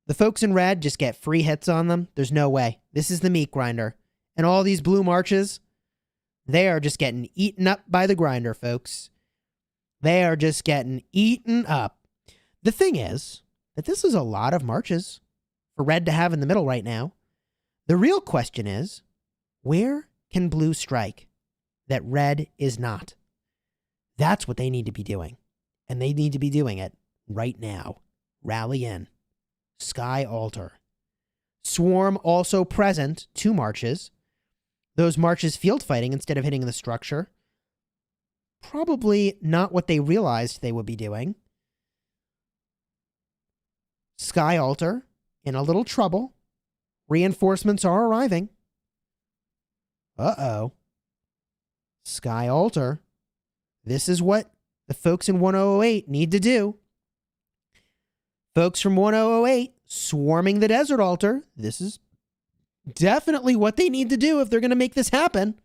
C: the folks in red just get free hits on them. There's no way. This is the meat grinder. And all these blue marches, they are just getting eaten up by the grinder, folks. They are just getting eaten up. The thing is that this is a lot of marches for red to have in the middle right now. The real question is, where can blue strike that red is not? That's what they need to be doing. And they need to be doing it right now. Rally in. Sky Altar. Swarm also present, 2 marches. Those marches field fighting instead of hitting the structure. Probably not what they realized they would be doing. Sky Altar in a little trouble. Reinforcements are arriving. Uh-oh. Sky Altar. This is what the folks in 1008 need to do. Folks from 1008 swarming the Desert Altar. This is definitely what they need to do if they're going to make this happen.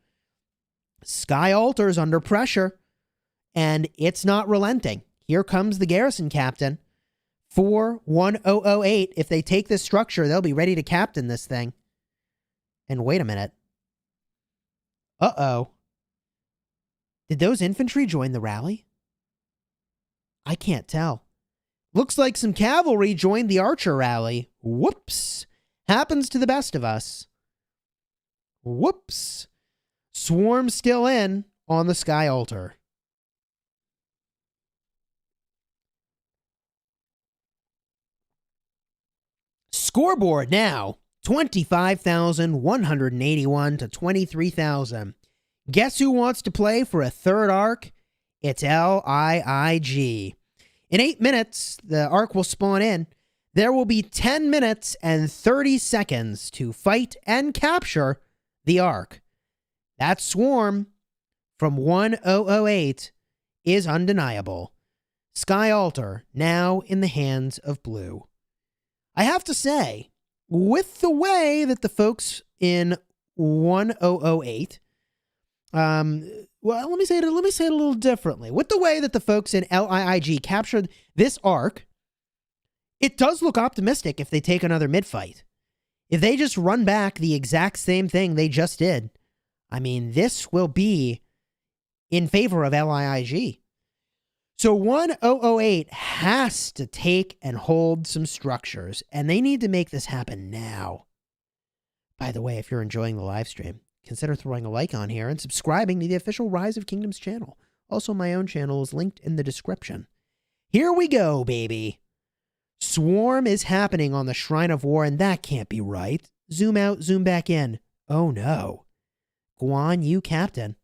C: Sky Altar is under pressure, and it's not relenting. Here comes the garrison captain. For 1008, if they take this structure, they'll be ready to captain this thing. And wait a minute. Uh-oh. Did those infantry join the rally? I can't tell. Looks like some cavalry joined the archer rally. Whoops. Happens to the best of us. Whoops. Swarm still in on the Sky Altar. Scoreboard now. 25,181 to 23,000. Guess who wants to play for a third arc? It's LiiG. In 8 minutes, the arc will spawn in. There will be 10 minutes and 30 seconds to fight and capture the arc. That swarm from 1008 is undeniable. Sky Altar now in the hands of blue. I have to say, with the way that the folks in 1008, well, let me say it a little differently. With the way that the folks in LiiG captured this arc, it does look optimistic if they take another mid-fight. If they just run back the exact same thing they just did, I mean, this will be in favor of LiiG. So 1008 has to take and hold some structures, and they need to make this happen now. By the way, if you're enjoying the live stream, consider throwing a like on here and subscribing to the official Rise of Kingdoms channel. Also, my own channel is linked in the description. Here we go, baby. Swarm is happening on the Shrine of War, and that can't be right. Zoom out, zoom back in. Oh no. Guan Yu captain.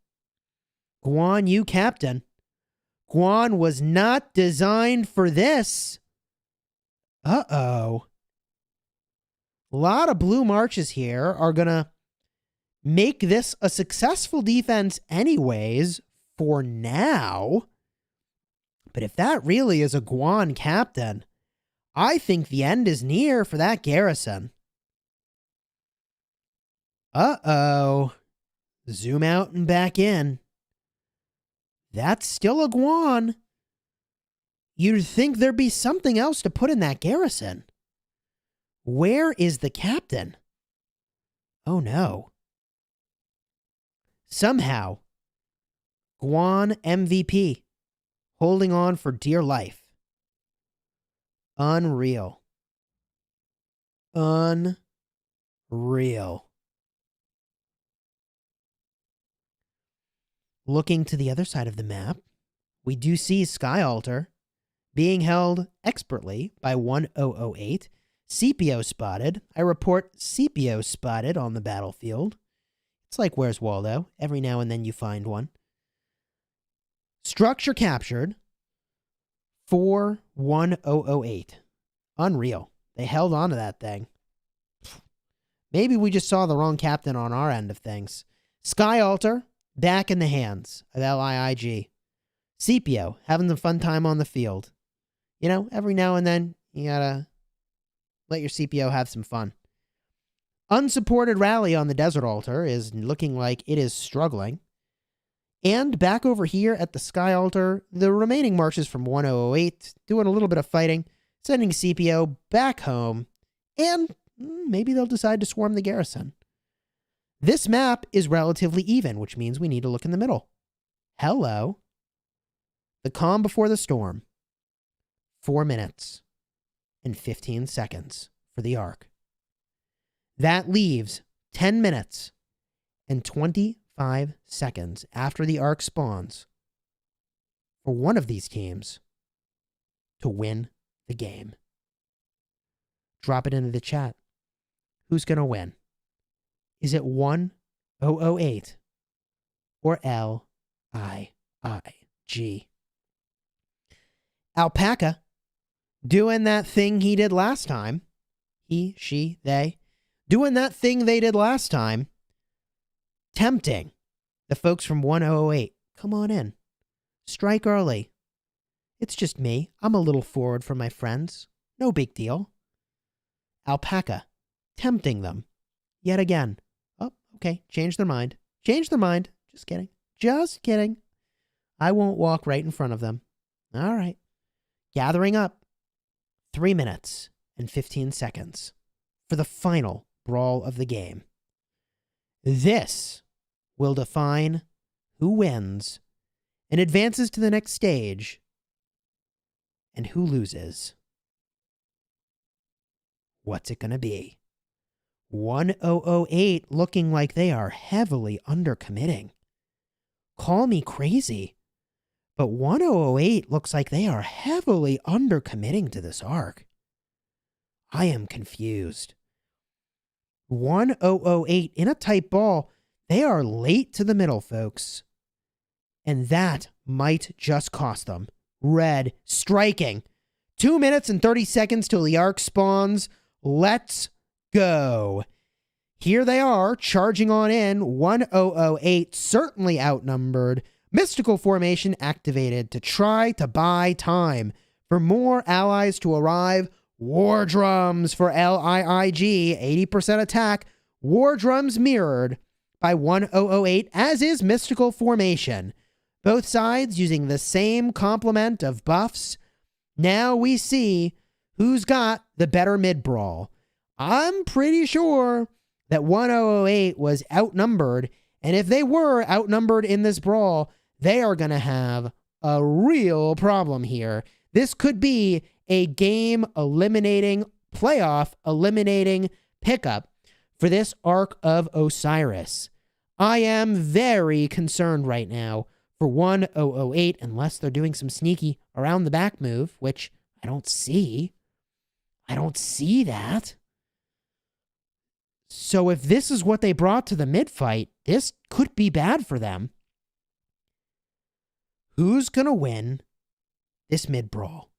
C: Guan Yu captain. Guan was not designed for this. Uh-oh. A lot of blue marches here are going to make this a successful defense anyways for now. But if that really is a Guan captain, I think the end is near for that garrison. Uh-oh. Zoom out and back in. That's still a Guan. You'd think there'd be something else to put in that garrison. Where is the captain? Oh no. Somehow, Guan MVP, holding on for dear life. Unreal. Unreal. Looking to the other side of the map, we do see Sky Altar being held expertly by 1008. Scipio spotted. I report Scipio spotted on the battlefield. It's like Where's Waldo? Every now and then you find one. Structure captured for 1008. Unreal. They held on to that thing. Maybe we just saw the wrong captain on our end of things. Sky Altar back in the hands of LiiG. Scipio having some fun time on the field. You know, every now and then you gotta Let your CPO have some fun. Unsupported rally on the Desert Altar is looking like it is struggling. And back over here at the Sky Altar, the remaining marches from 1008 doing a little bit of fighting, sending CPO back home, and maybe they'll decide to swarm the garrison. This map is relatively even, which means we need to look in the middle. Hello. The calm before the storm. 4 minutes and 15 seconds for the arc. That leaves 10 minutes and 25 seconds after the arc spawns for one of these teams to win the game. Drop it into the chat. Who's going to win? Is it 1008 or LiiG? Alpaca doing that thing he did last time. He, she, they. Doing that thing they did last time. Tempting the folks from 1008. Come on in. Strike early. It's just me. I'm a little forward for my friends. No big deal. Alpaca tempting them. Yet again. Oh, okay. Change their mind. Change their mind. Just kidding. Just kidding. I won't walk right in front of them. All right. Gathering up. 3 minutes and 15 seconds for the final brawl of the game. This will define who wins and advances to the next stage and who loses. What's it going to be? 1008 looking like they are heavily undercommitting. Call me crazy, but 1008 looks like they are heavily undercommitting to this arc. I am confused. 1008 in a tight ball, they are late to the middle, folks. And that might just cost them. Red striking. 2 minutes and 30 seconds till the arc spawns. Let's go. Here they are, charging on in. 1008 certainly outnumbered. Mystical formation activated to try to buy time for more allies to arrive. War drums for LiiG, 80% attack. War drums mirrored by 1008, as is mystical formation. Both sides using the same complement of buffs. Now we see who's got the better mid-brawl. I'm pretty sure that 1008 was outnumbered, and if they were outnumbered in this brawl, they are going to have a real problem here. This could be a game eliminating, playoff eliminating pickup for this Arc of Osiris. I am very concerned right now for 1008, unless they're doing some sneaky around the back move, which I don't see. I don't see that. So if this is what they brought to the mid-fight, this could be bad for them. Who's going to win this mid-brawl?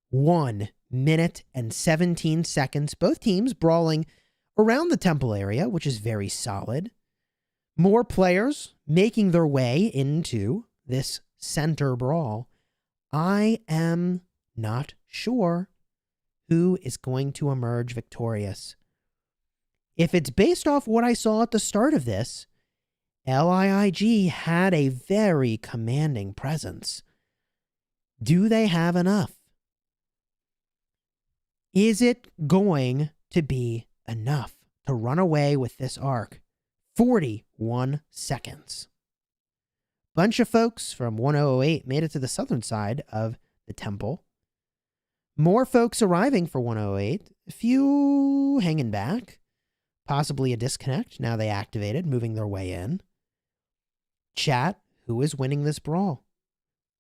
C: 1 minute and 17 seconds. Both teams brawling around the temple area, which is very solid. More players making their way into this center brawl. I am not sure who is going to emerge victorious. If it's based off what I saw at the start of this, LiiG had a very commanding presence. Do they have enough? Is it going to be enough to run away with this arc? 41 seconds. Bunch of folks from 1008 made it to the southern side of the temple. More folks arriving for 108. A few hanging back. Possibly a disconnect. Now they activated, moving their way in. Chat, who is winning this brawl?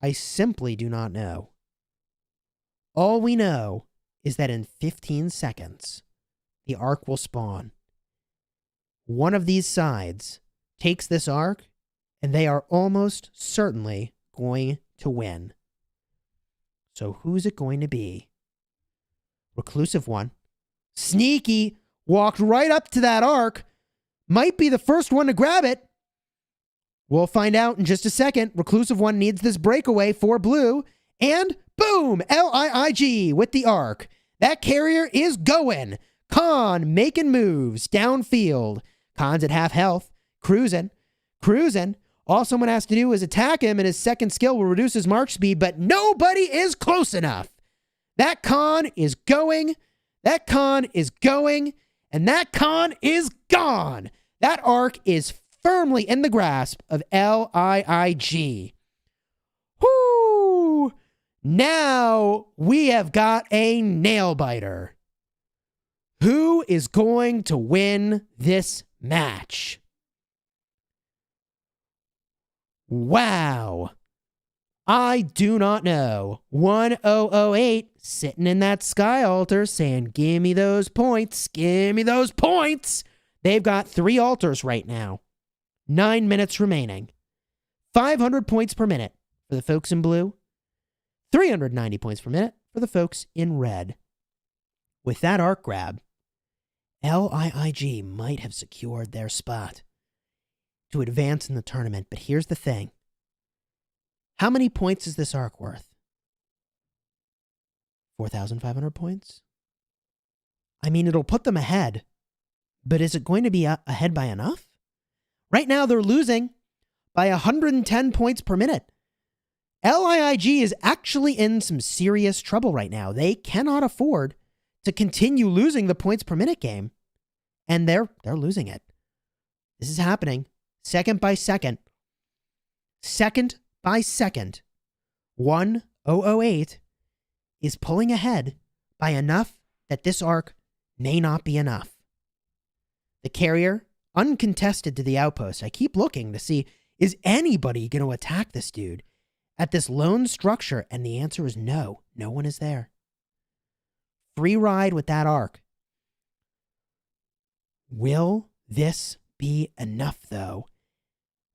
C: I simply do not know. All we know is that in 15 seconds, the arc will spawn. One of these sides takes this arc, and they are almost certainly going to win. So who's it going to be? Reclusive One. Sneaky. Walked right up to that arc. Might be the first one to grab it. We'll find out in just a second. Reclusive One needs this breakaway for blue. And boom! LiiG with the arc. That carrier is going. Khan making moves downfield. Khan's at half health. Cruising. All someone has to do is attack him, and his second skill will reduce his march speed, but nobody is close enough. That Khan is going. That Khan is going. And that Khan is gone. That arc is firmly in the grasp of LiiG. Whoo! Now we have got a nail biter. Who is going to win this match? Wow. I do not know. 1008 sitting in that sky altar saying, give me those points. Give me those points. They've got 3 altars right now. 9 minutes remaining. 500 points per minute for the folks in blue. 390 points per minute for the folks in red. With that arc grab, LiiG might have secured their spot to advance in the tournament. But here's the thing. How many points is this arc worth? 4,500 points? I mean, it'll put them ahead, but is it going to be ahead by enough? Right now, they're losing by 110 points per minute. LiiG is actually in some serious trouble right now. They cannot afford to continue losing the points per minute game, and they're losing it. This is happening second by second. Second by second. 1008 is pulling ahead by enough that this arc may not be enough. The carrier, uncontested to the outpost. I keep looking to see, is anybody going to attack this dude at this lone structure? And the answer is no. No one is there. Free ride with that arc. Will this be enough, though?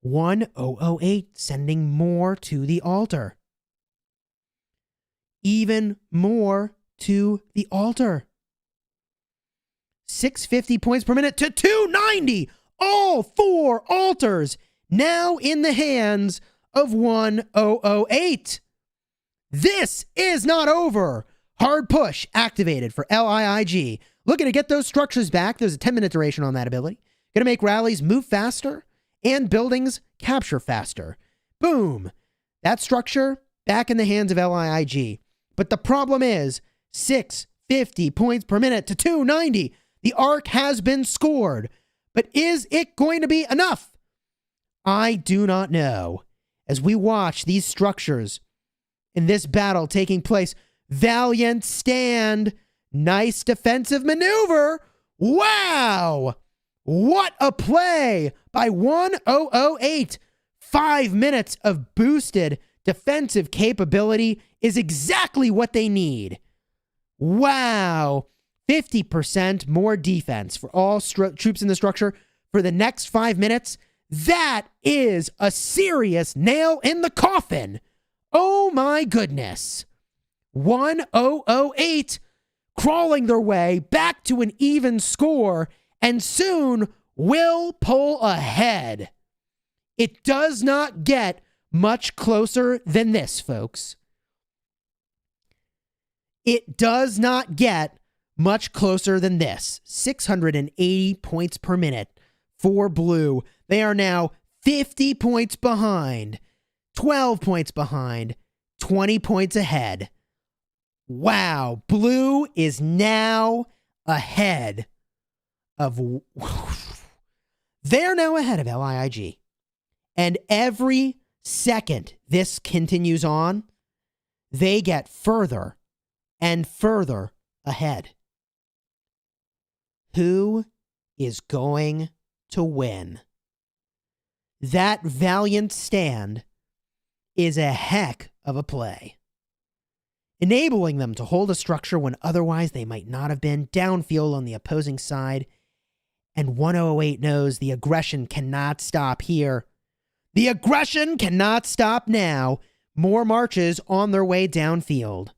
C: 1008 sending more to the altar. Even more to the altar. 650 points per minute to 290. All 4 altars now in the hands of 1008. This is not over. Hard push activated for LiiG. Looking to get those structures back. There's a 10-minute duration on that ability. Going to make rallies move faster and buildings capture faster. Boom. That structure back in the hands of LiiG. But the problem is 650 points per minute to 290. The arc has been scored. But is it going to be enough? I do not know. As we watch these structures in this battle taking place, valiant stand. Nice defensive maneuver. Wow. What a play by 1008. 5 minutes of boosted defensive capability is exactly what they need. Wow. 50% more defense for all troops in the structure for the next 5 minutes. That is a serious nail in the coffin. Oh my goodness. 1008 crawling their way back to an even score and soon will pull ahead. It does not get much closer than this, folks. It does not get much closer than this. 680 points per minute for blue. They are now 50 points behind, 12 points behind, 20 points ahead. Wow, blue is now ahead of... They're now ahead of LiiG. And every second this continues on, they get further and further ahead. Who is going to win? That valiant stand is a heck of a play, enabling them to hold a structure when otherwise they might not have been, downfield on the opposing side. And 1008 knows the aggression cannot stop here. The aggression cannot stop now. More marches on their way downfield.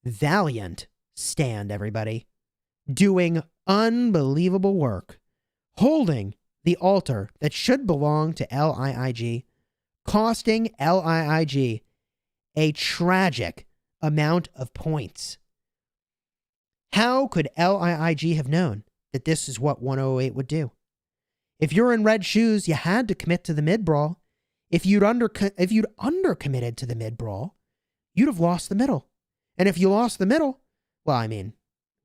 C: Valiant stand, everybody. Doing unbelievable work. Holding the altar that should belong to LiiG. Costing LiiG a tragic amount of points. How could LiiG have known that this is what 108 would do? If you're in red shoes, you had to commit to the mid-brawl. If you'd under-committed to the mid-brawl, you'd have lost the middle. And if you lost the middle, well, I mean,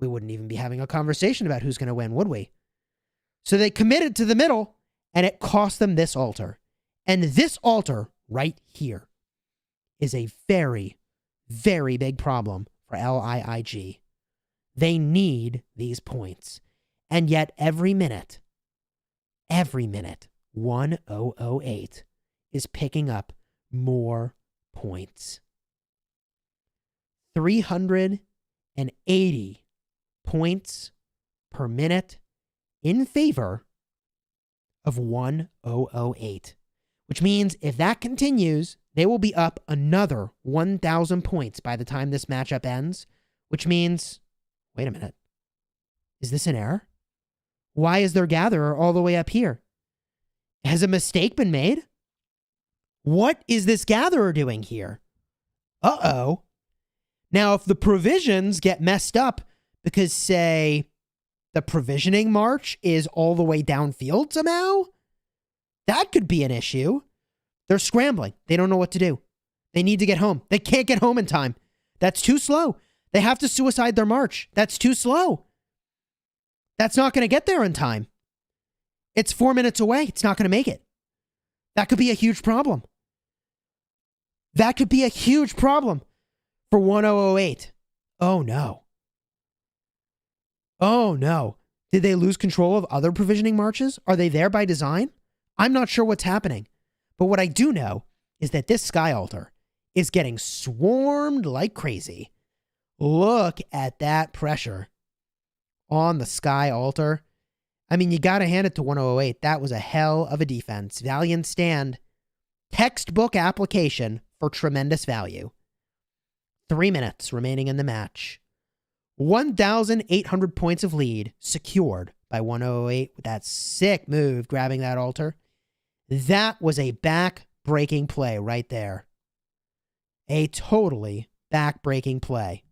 C: we wouldn't even be having a conversation about who's going to win, would we? So they committed to the middle, and it cost them this altar. And this altar right here is a very, very big problem for LiiG. They need these points. And yet every minute, 1008 is picking up more points. 380 points per minute in favor of 1008, which means if that continues, they will be up another 1,000 points by the time this matchup ends, which means, wait a minute, is this an error? Why is their gatherer all the way up here? Has a mistake been made? What is this gatherer doing here? Uh-oh. Now, if the provisions get messed up because, say, the provisioning march is all the way downfield somehow, that could be an issue. They're scrambling. They don't know what to do. They need to get home. They can't get home in time. That's too slow. They have to suicide their march. That's too slow. That's not going to get there in time. It's 4 minutes away. It's not going to make it. That could be a huge problem. That could be a huge problem for 1008. Oh, no. Oh, no. Did they lose control of other provisioning marches? Are they there by design? I'm not sure what's happening. But what I do know is that this Sky Altar is getting swarmed like crazy. Look at that pressure on the Sky Altar. I mean, you got to hand it to 1008. That was a hell of a defense. Valiant stand. Textbook application for tremendous value. 3 minutes remaining in the match. 1,800 points of lead secured by 1008 with that sick move grabbing that altar. That was a back-breaking play right there. A totally back-breaking play.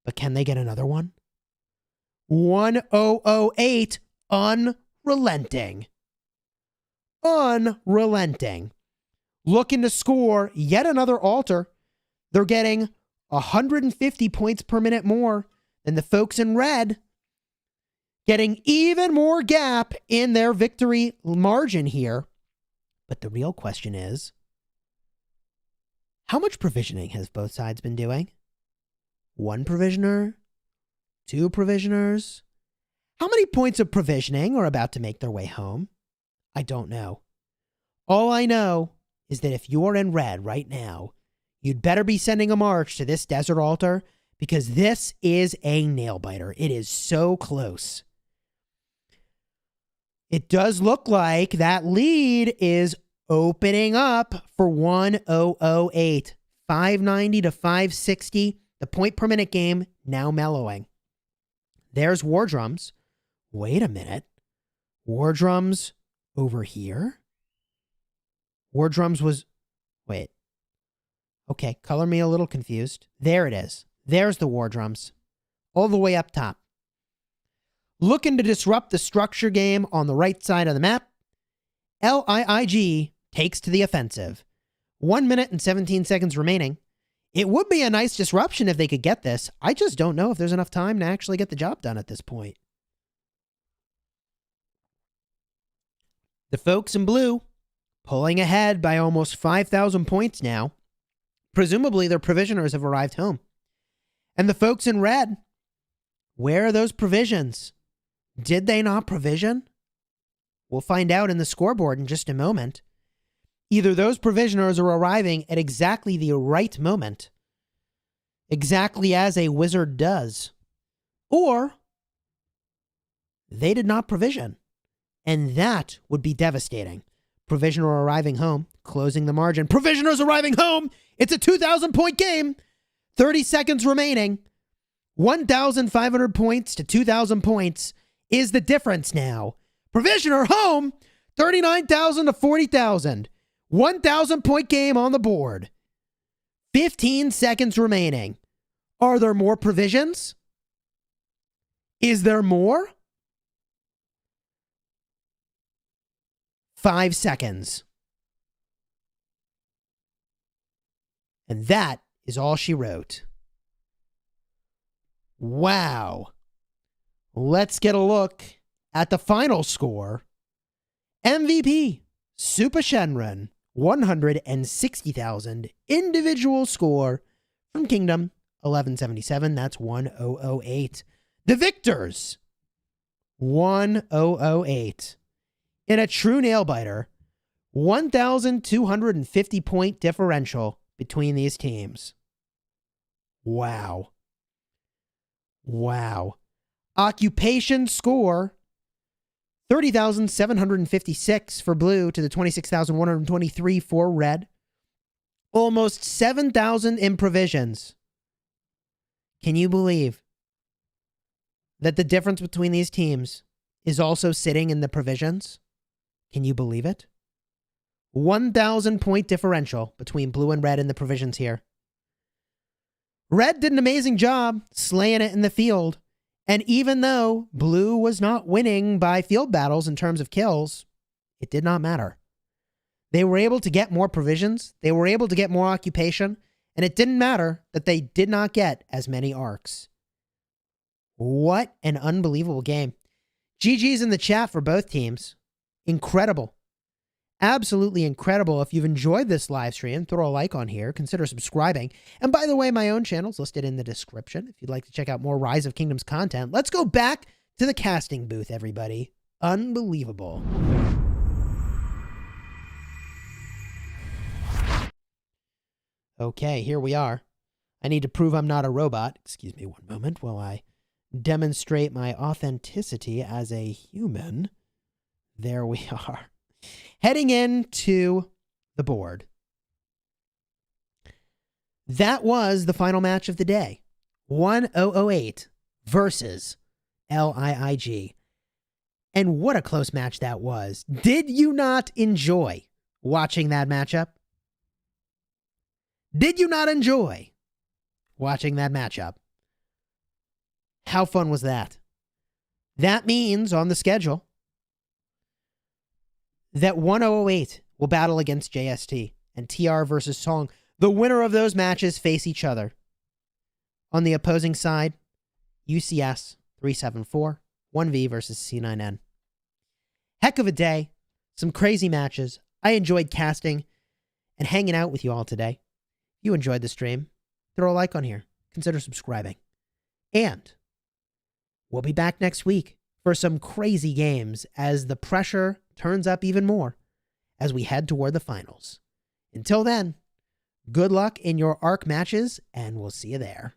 C: But can they get another one? 1008 unrelenting. Unrelenting. Looking to score yet another altar. They're getting 150 points per minute more than the folks in red. Getting even more gap in their victory margin here. But the real question is, how much provisioning has both sides been doing? 1 provisioner? 2 provisioners? How many points of provisioning are about to make their way home? I don't know. All I know is that if you're in red right now, you'd better be sending a march to this desert altar because this is a nail-biter. It is so close. It does look like that lead is opening up for 1008. 590 to 560. The point per minute game now mellowing. There's War Drums. Wait a minute. War Drums over here? War Drums was... Wait. Okay, color me a little confused. There it is. There's the War Drums. All the way up top. Looking to disrupt the structure game on the right side of the map. LiiG takes to the offensive. 1 minute and 17 seconds remaining. It would be a nice disruption if they could get this. I just don't know if there's enough time to actually get the job done at this point. The folks in blue pulling ahead by almost 5,000 points now. Presumably their provisioners have arrived home. And the folks in red, where are those provisions? Did they not provision? We'll find out in the scoreboard in just a moment. Either those provisioners are arriving at exactly the right moment, exactly as a wizard does, or they did not provision, and that would be devastating. Provisioner arriving home, closing the margin. Provisioners arriving home! It's a 2,000-point game! 30 seconds remaining. 1,500 points to 2,000 points is the difference now. Provisioner home, 39,000 to 40,000. 1,000-point game on the board. 15 seconds remaining. Are there more provisions? Is there more? 5 seconds. And that is all she wrote. Wow. Let's get a look at the final score. MVP, Super Shenron, 160,000. Individual score from Kingdom, 1177. That's 1008. The victors, 1008. In a true nail biter, 1,250 point differential between these teams. Wow. Wow. Occupation score, 30,756 for blue to the 26,123 for red. Almost 7,000 in provisions. Can you believe that the difference between these teams is also sitting in the provisions? Can you believe it? 1,000 point differential between blue and red in the provisions here. Red did an amazing job slaying it in the field. And even though blue was not winning by field battles in terms of kills, it did not matter. They were able to get more provisions. They were able to get more occupation. And it didn't matter that they did not get as many arcs. What an unbelievable game. GG's in the chat for both teams. Incredible. Absolutely incredible. If you've enjoyed this live stream, throw a like on here. Consider subscribing. And by the way, my own channel's listed in the description if you'd like to check out more Rise of Kingdoms content. Let's go back to the casting booth, everybody. Unbelievable. Okay, here we are. I need to prove I'm not a robot. Excuse me one moment while I demonstrate my authenticity as a human. There we are. Heading into the board. That was the final match of the day. 1008 versus LiiG. And what a close match that was. Did you not enjoy watching that matchup? Did you not enjoy watching that matchup? How fun was that? That means on the schedule that 1008 will battle against JST and TR versus Song. The winner of those matches face each other. On the opposing side, UCS 374, 1V versus C9N. Heck of a day. Some crazy matches. I enjoyed casting and hanging out with you all today. If you enjoyed the stream, throw a like on here. Consider subscribing. And we'll be back next week for some crazy games as the pressure turns up even more as we head toward the finals. Until then, good luck in your ARC matches, and we'll see you there.